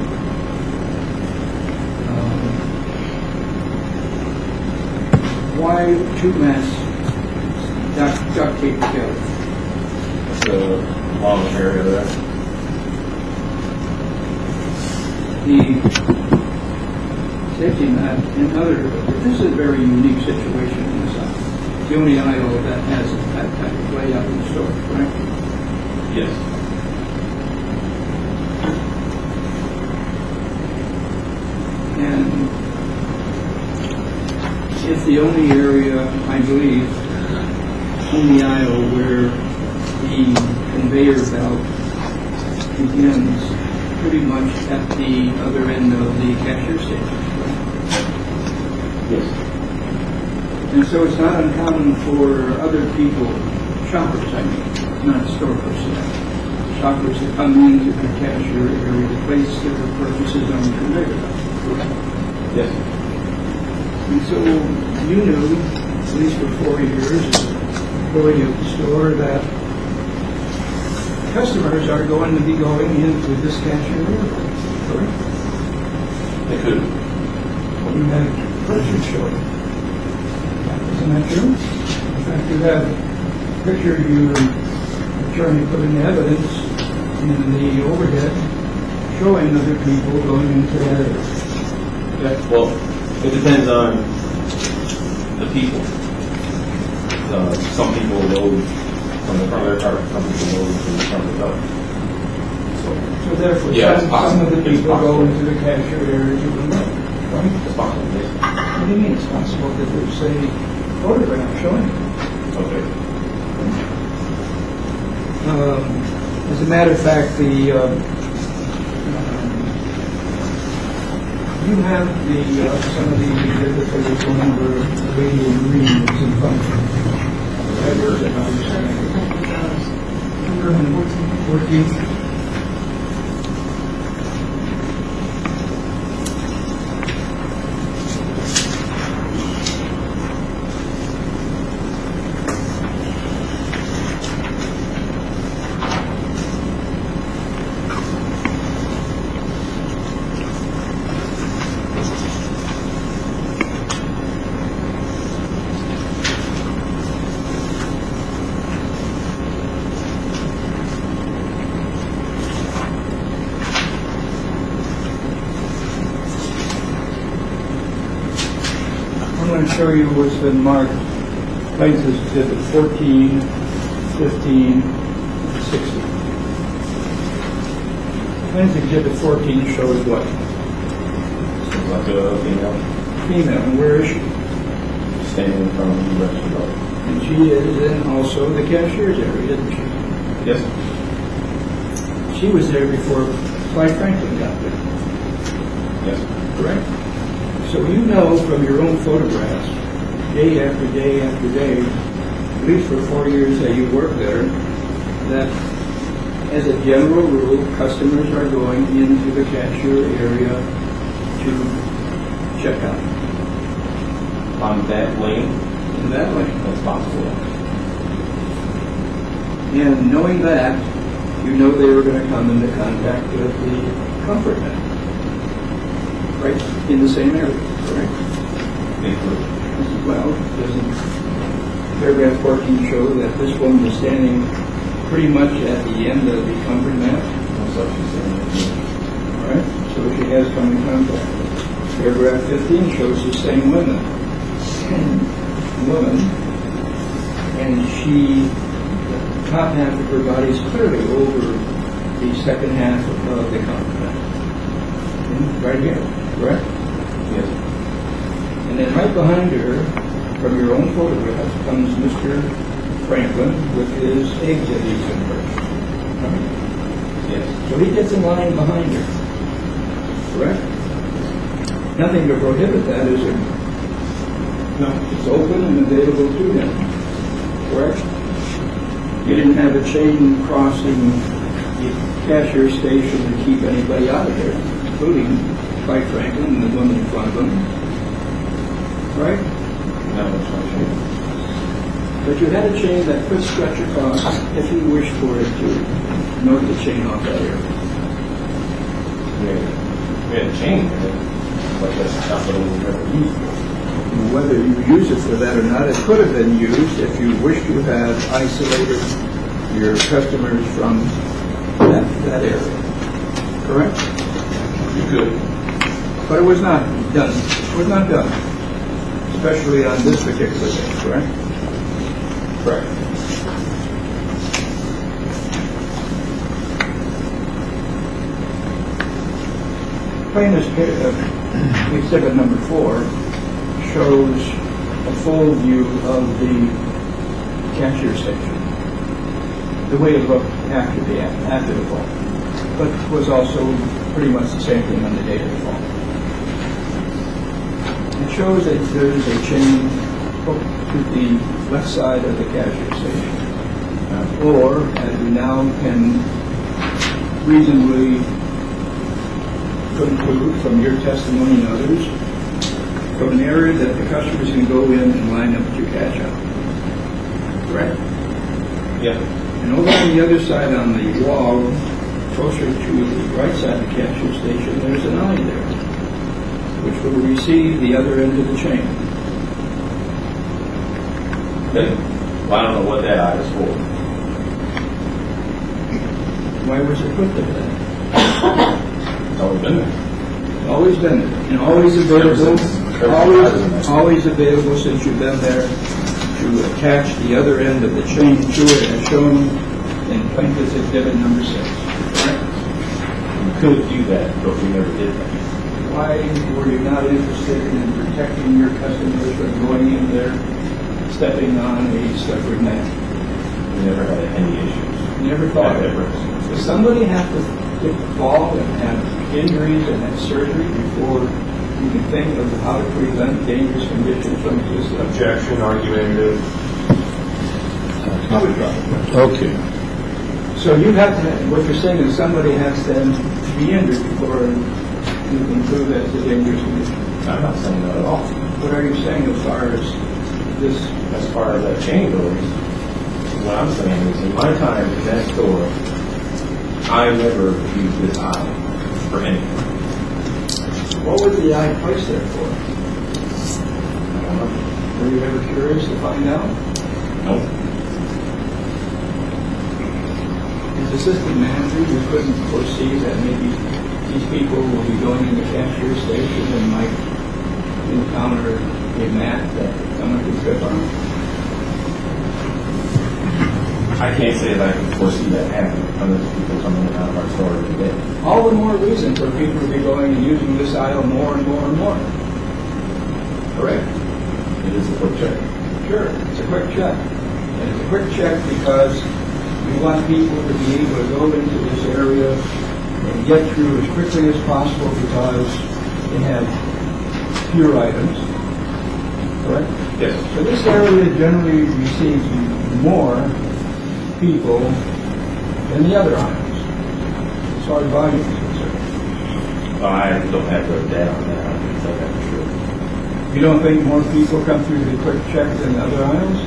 Why 2 mats duct tape together? It's a long area there. safety net in other, this is a very unique situation in the South. The only aisle that has that type of layout in the store, right? Yes. And it's the only area, I believe, in the aisle where the conveyor belt begins pretty much at the other end of the cashier station. Yes. And so it's not uncommon for other people, shoppers, I mean, not store personnel, shoppers to come into the cashier area to place their purchases on the conveyor belt. Yes. And so you knew, at least for 4 years, going at the store, that customers are going to be going into this cashier area, correct? They could. You had pictures showing. Isn't that true? In fact, you have a picture your attorney put in evidence in the overhead showing other people going into that area. Yeah. Well, it depends on the people. Some people load from the front of their car, some people load from the front of the car. So therefore, Yeah, it's some possible. of the It's people go possible. into the cashier area to the right. It's possible, yes. What do you mean it's possible that there's a photograph showing it? Okay. As a matter of fact, you have some of the exhibits that are going over radio and green that's in front of you. Where is it? 14. I'm going to show you what's been marked. Places exhibit 14, 15, 16. Plains exhibit 14 shows what? Seems like a female Female, and where is she? standing in front of the register. And she is in also the cashier's area, isn't she? Yes. She was there before Clyde Franklin got there, Yes. correct? So you know from your own photographs, day after day after day, at least for 4 years that you worked there, that as a general rule, customers are going into the cashier area to check out. On that lane, In that lane. that's possible. And knowing that, you know they were going to come into contact with the comfort net. Right in the same area, correct? They could. Well, doesn't paragraph 14 show that this woman is standing pretty much at the end of the comfort net? That's what she's saying. All right, so she has come in contact. Paragraph 15 shows the same woman, and she, the top half of her body is clearly over the second half of the comfort net. Right here, correct? Yes. And then right behind her, from your own photograph, comes Mr. Franklin with his eggs that he's in first. Right? Yes. So he gets in line behind her. Correct? Nothing to prohibit that, is there? No. It's open and available to him. Correct? You didn't have a chain crossing the cashier station to keep anybody out of there, including Clyde Franklin and the woman in front of him. Right? No, it's not true. But you had a chain that could stretch across if you wished for it to note the chain off that area. We had a chain there, but that's not what we ever used for. Whether you use it for that or not, it could have been used if you wish to have isolated your customers from that area. Correct? You could. But it was not done. It was not done. Especially on this particular day, correct? Correct. Plaintiff's exhibit number 4 shows a full view of the cashier station, the way it looked after the fall, but was also pretty much the same thing on the day of the fall. It shows that there is a chain hooked to the left side of the cashier station, or as we now can reasonably conclude from your testimony and others, from an area that the customers can go in and line up to cash out. Correct? Yeah. And over on the other side on the wall, closer to the right side of the cashier station, there's an alley there, which will receive the other end of the chain. Okay. Well, I don't know what that eye is for. Why was it put there then? It's always been there. Always been there, and always available, always available since you've been there to attach the other end of the chain to it as shown in plaintiff's exhibit number 6. Correct? We could do that, but we never did that. Why were you not interested in protecting your customers from going in there, stepping on a slippery mat? We never had any issues. Never thought of it. Ever. Does somebody have to get the fall and have injuries and have surgery before you can think of how to prevent dangerous conditions from existing? Objection, argumentative. I would drop it. Okay. So you have to, what you're saying is somebody has to be injured before you can prove that it's a dangerous condition. I'm not saying that at all. What are you saying as far as this? As far as that chain goes, what I'm saying is in my time in that store, I never used this aisle for anything. What was the eye placed there for? I don't know. Were you ever curious to find out? Nope. As assistant manager, you couldn't foresee that maybe these people will be going in the cashier station and might encounter a mat that someone could trip on? I can't say that I can foresee that happening unless people coming in and out of our store every day. All the more reason for people to be going and using this aisle more and more and more. Correct? It is a quick check. Sure, it's a quick check. And it's a quick check because we want people to be able to go into this area and get through as quickly as possible because they have fewer items. Correct? Yes. So this area generally receives more people than the other aisles, as far as volume is concerned. I don't have the data on that. I can tell that for sure. You don't think more people come through the quick check than the other aisles?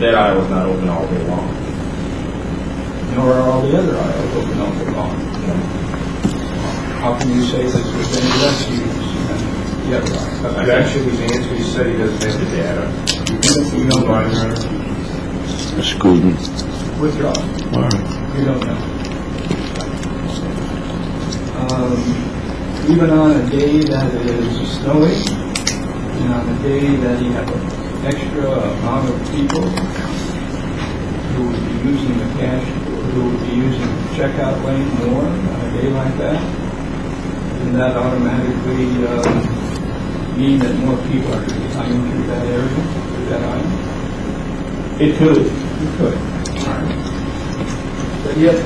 That aisle was not open all day long. Nor are all the other aisles open all day long. How can you say this was any less used than the other aisles? Objection, he's answered, he said he doesn't have the data. You don't know. Student. Withdraw. All right. You don't know. Even on a day that it is snowy, and on a day that you have an extra amount of people who would be using the cash, who would be using the checkout lane more on a day like that, doesn't that automatically mean that more people are coming through that area, through that aisle? It could. You could. But yet,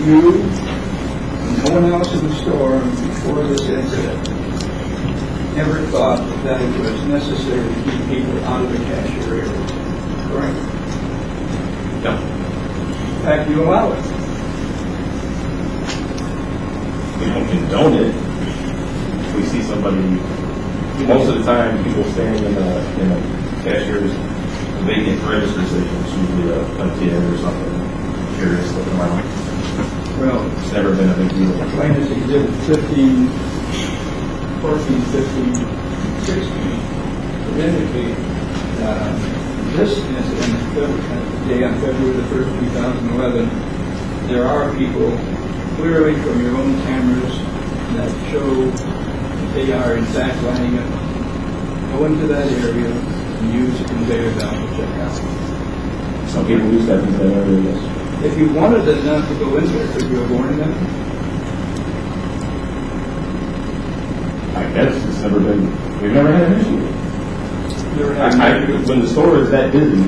you and no one else in the store before this incident never thought that it was necessary to keep people out of the cashier area. Correct? No. In fact, you allow it. We don't condone it. We see somebody, most of the time, people standing in the cashier's vacant register station, it's usually a kid or something curious looking around. Well, It's never been a big deal. plaintiffs exhibit 15, 14, 15, 16 would indicate that on this incident, the day on February the 1st, 2011, there are people clearly from your own cameras that show they are in fact lining up, go into that area and use a conveyor belt to check out. Some people use that in that area, yes. If you wanted them not to go in there, could you have warned them? I guess it's never been, we've never had an issue. When the store is that busy,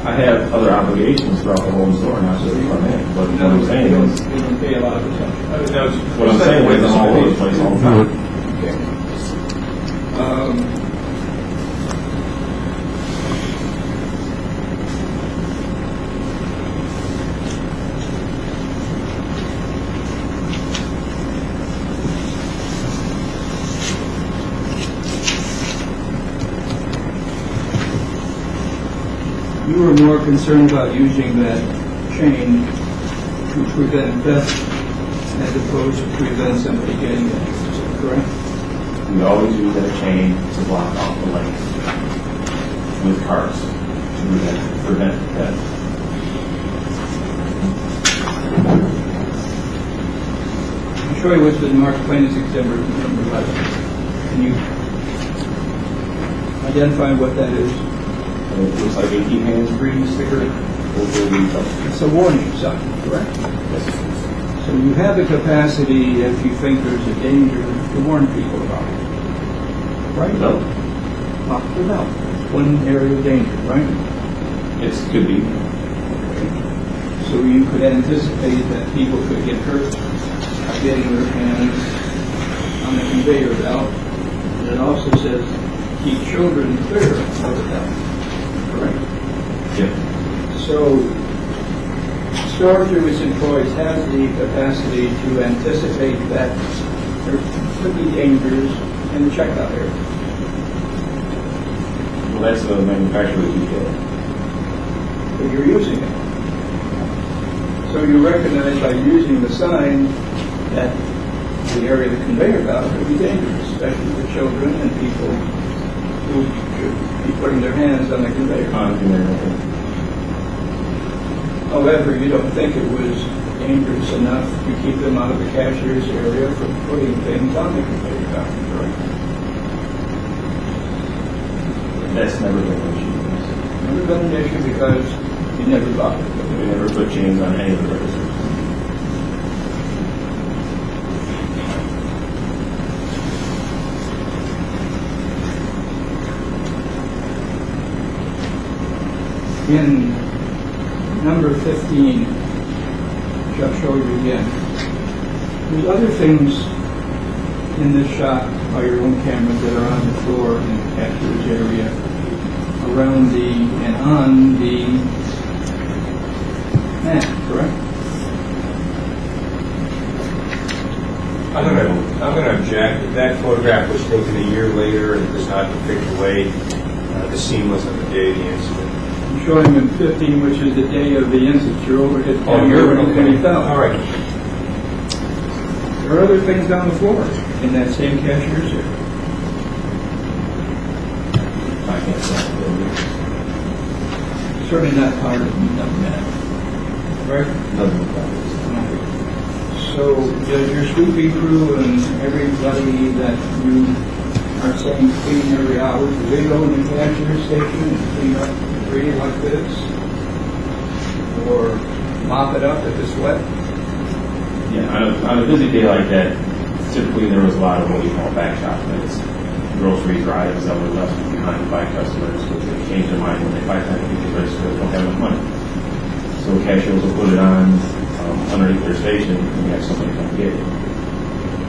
I have other obligations throughout the whole store, not just the front end. But what I'm saying is, You don't pay a lot of attention. what I'm saying is, I'm all over the place all the time. Okay. You were more concerned about using that chain to prevent theft as opposed to prevent somebody getting it. Is that correct? We always use that chain to block off the lanes with cars to prevent theft. I'll show you what's been marked plain as exhibit number 11. Can you identify what that is? And it looks like a keep hands-free sticker over the truck. It's a warning sign, correct? Yes. So you have the capacity, if you think there's a danger, to warn people about it. Right? No, Not without. One area of danger, right? it could be. So you could anticipate that people could get hurt by getting their hands on the conveyor belt. And it also says, keep children clear of the belt. Correct? Yeah. So, store through its employees has the capacity to anticipate that there could be dangers in the checkout area. Well, that's the manufacturer's detail. But you're using it. So you recognize by using the sign that the area of the conveyor belt could be dangerous, especially for children and people who should be putting their hands on the conveyor. However, you don't think it was dangerous enough to keep them out of the cashier's area from putting things on the conveyor belt, correct? That's never been an issue. Never been an issue because you never bothered with We it. never put chains on any of the registers. In number 15, which I'll show you again, there's other things in this shot by your own cameras that are on the floor in the cashier's area, around the and on the mat, correct? I'm going to object. That photograph was taken a year later and does not depict the way the scene was on the day of the incident. I'm showing in 15, which is the day of the incident. Your overhead Oh, camera you're when he fell. All right. There are other things on the floor in that same cashier's area. I can't say. Certainly not part of the mat. Right? Doesn't look like it. So does your sweeping crew and everybody that you are saying clean every hour, do they go in the cashier station and clean up debris like this? Or mop it up if it's wet? Yeah, on a busy day like that, typically there was a lot of what we call back shop minutes. Groceries or items that were left behind by customers because they change their mind when they find that people register don't have enough money. So cashiers will put it on underneath their station and have somebody come get it.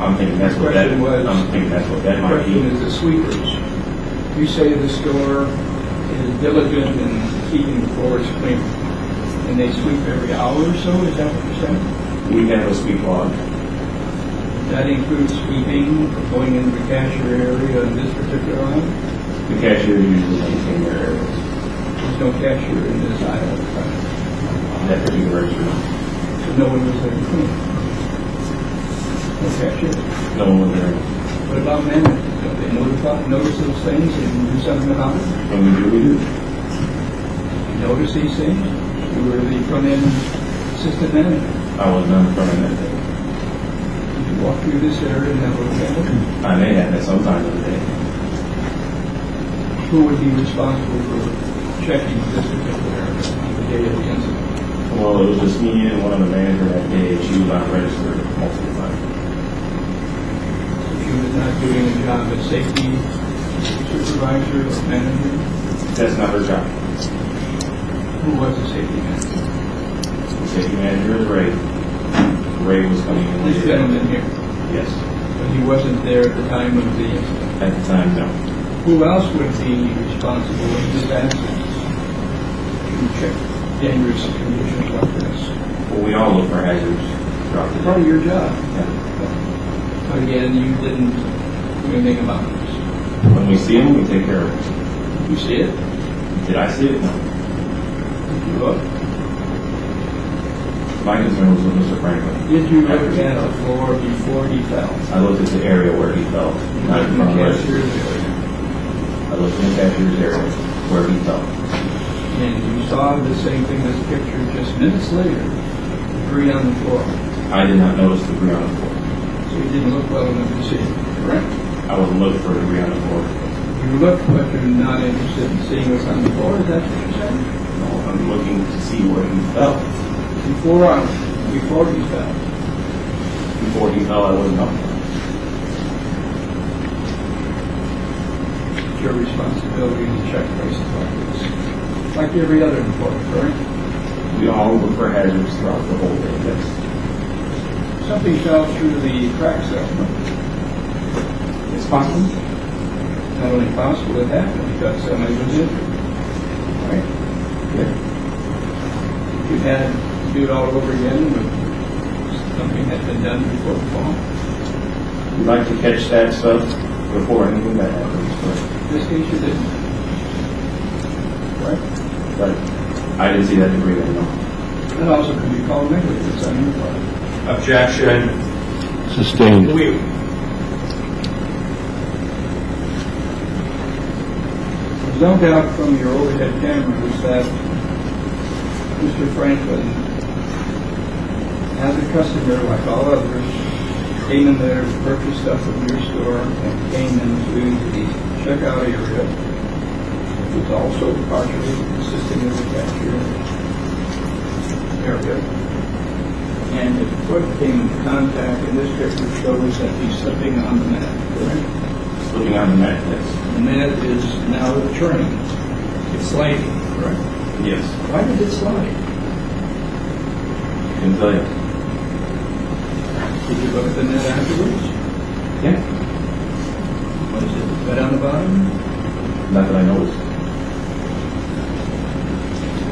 I'm thinking that's what that might Question be. is the sweepers. You say the store is diligent in keeping the floors clean, and they sweep every hour or so, is that what you're saying? We have a sweep log. That includes sweeping, going into the cashier area in this particular line? The cashiers usually maintain their areas. There's no cashier in this aisle, right? That particular register. So no one was there to clean. No cashier. No one was there. What about management? Don't they notice those things and do something about it? When we do, we do. You notice these things? You were the front-end assistant manager. I was not in front of that day. walk through this area and have a look at it? I may have at some time of the day. Who would be responsible for checking this particular area on the day of the incident? Well, it was just me and one of the manager that day. She was not registered multiple times. If you was not doing a job as safety supervisor or manager, That's not her job. who was the safety manager? The safety manager is Ray. Ray was coming in This later. gentleman here, Yes. but he wasn't there at the time of the incident. At the time, no. Who else would be responsible in this accident to check dangerous conditions like this? Well, we all look for hazards throughout the Part day. of your job. Yeah. But again, you didn't do anything about this. When we see them, we take care of them. You see it? Did I see it? No. Did you look? My concern was with Mr. Franklin. Did you look at the floor before he fell? I looked at the area where he fell. You Not looked in in the front of us. cashier's area. I looked in the cashier's area where he fell. And you saw the same thing as pictured just minutes later, debris on the floor. I did not notice debris on the floor. So you didn't look well enough to see it, correct? I wasn't looking for debris on the floor. You looked, but you're not interested in seeing what's on the floor, is that what you're saying? No, I'm looking to see where he fell. Before he fell. Before he fell, I wasn't up. It's your responsibility to check places like this. Like every other employee, correct? We all look for hazards throughout the whole day. Yes. Something fell through the crack cell. It's possible. Not only possible, it happened because somebody was injured. Right? Yeah. You had to do it all over again, but something had been done before the fall. We like to catch that stuff before anything bad happens. In this case, you didn't. Right? But I didn't see that debris there, no. That also could be called negligence on your part. Objection. Sustained. There's no doubt from your overhead cameras that Mr. Franklin, as a customer like all others, came in there to purchase stuff from your store and came into the checkout area, which was also partially consisting of the cashier area. And his foot came into contact, and this picture shows that he's slipping on the mat, correct? Slipping on the mat, yes. The mat is now turning. It's sliding, correct? Yes. Why did it slide? I can tell you. Did you look at the net afterwards? Yeah. Was it wet on the bottom? Not that I noticed.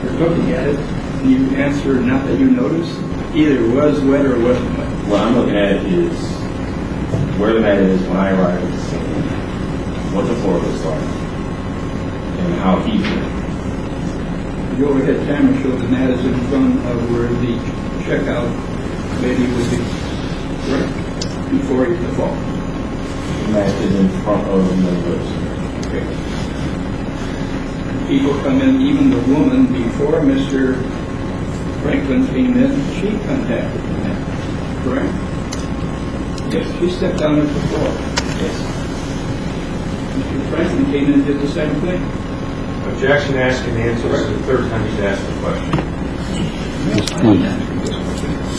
You're looking at it, and you answer not that you noticed. Either was wet or wasn't wet. What I'm looking at is where the mat is when I arrived at the scene, what the floor looks like, and how he did. The overhead camera showed the mat is in front of where the checkout lady would be, correct? Before the fall. The mat is in front of the windows. Okay. People come in, even the woman before Mr. Franklin came in, she contacted the mat, correct? Yes. She stepped down at the floor. Yes. Mr. Franklin came in and did the same thing. Objection, ask and answer. This is the third time he's asked the question.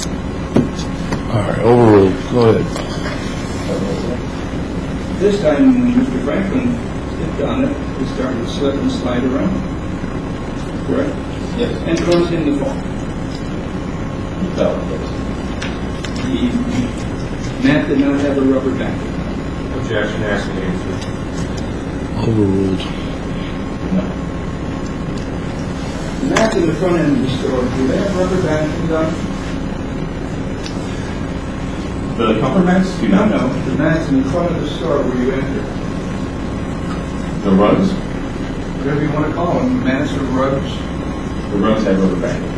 All right, overruled. Go ahead. This time, when Mr. Franklin stepped on it, it started to slip and slide around. Correct? Yes. And caused him to fall. He fell. Yes. The mat did not have a rubber backing. Objection, ask and answer. Overruled. No. The mats in the front end of the store, do they have rubber backings on? The comfort mats? Do No, not no. The mats in the front of the store where you enter. The rugs? Whatever you want to call them, mats or rugs. The rugs have rubber backings.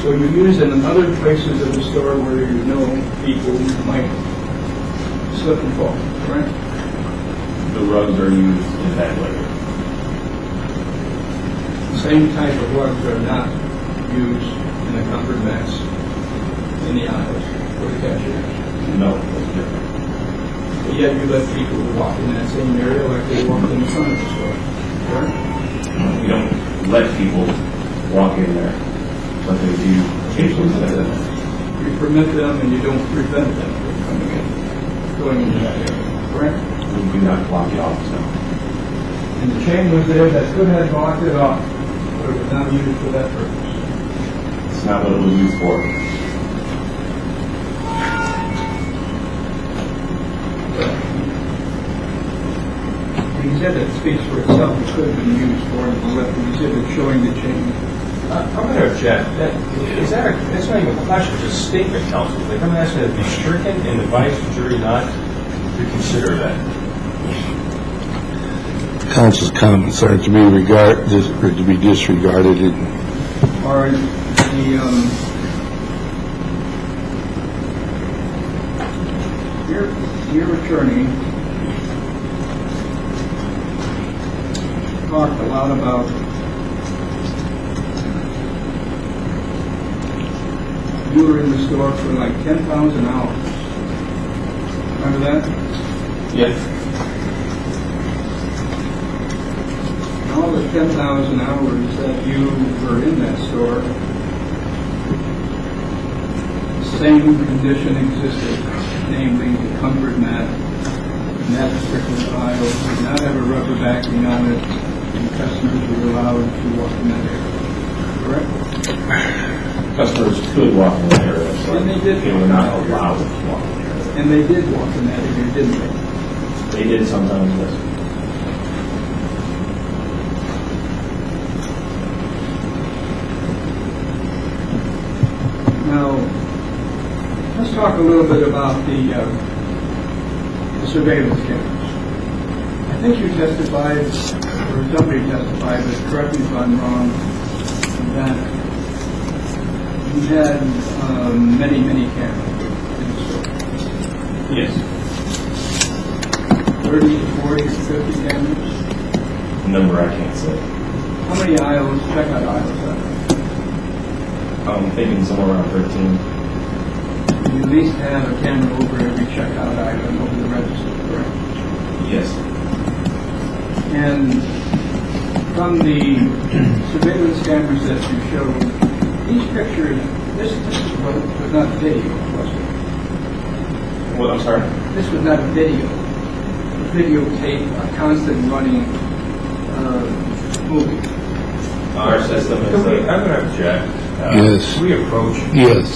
So you use it in other places of the store where you know people might slip and fall, correct? The rugs are used in that way. The same type of rugs are not used in the comfort mats in the aisles. for the cashier. No, that's different. But yet you let people walk in that same area like they walked in the front of the store, correct? We don't let people walk in there, but they do occasionally. You permit them and you don't prevent them from coming in, going into that area, correct? We do not block it off, so. And the chain was there that could have blocked it off, but it was not used for that purpose. It's not what it was used for. The exhibit speaks for itself. It could have been used for the exhibit showing the chain. I'm going to object. That's not even a question, it's a statement, counsel. Like, I'm asking to be stricken and advise the jury not to consider that. Council's comments are to be disregarded. Or your attorney talked a lot about you were in the store for like 10,000 hours. Remember that? Yes. And all the 10,000 hours that you were in that store, the same condition existed, namely the comfort mat in that particular aisle did not have a rubber backing on it, and customers were allowed to walk in that area. Correct? Customers could walk in that area, so And they did. they were not allowed to walk in that area. And they did walk in that area, didn't they? They did sometimes, yes. Now, let's talk a little bit about the surveillance cameras. I think you testified, or somebody testified, but correct me if I'm wrong, that you had many cameras in the store. Yes. 30 to 40 to 50 cameras. Number I can't say. How many aisles, checkout aisles are there? I'm thinking somewhere around 13. You at least have a camera over every checkout item over the register, correct? Yes. And from the surveillance cameras that you showed, these pictures, this was not video, was it? Well, I'm sorry? This was not video. A videotape, a constant running movie. Our system is I'm going to object. Yes. We approach Yes.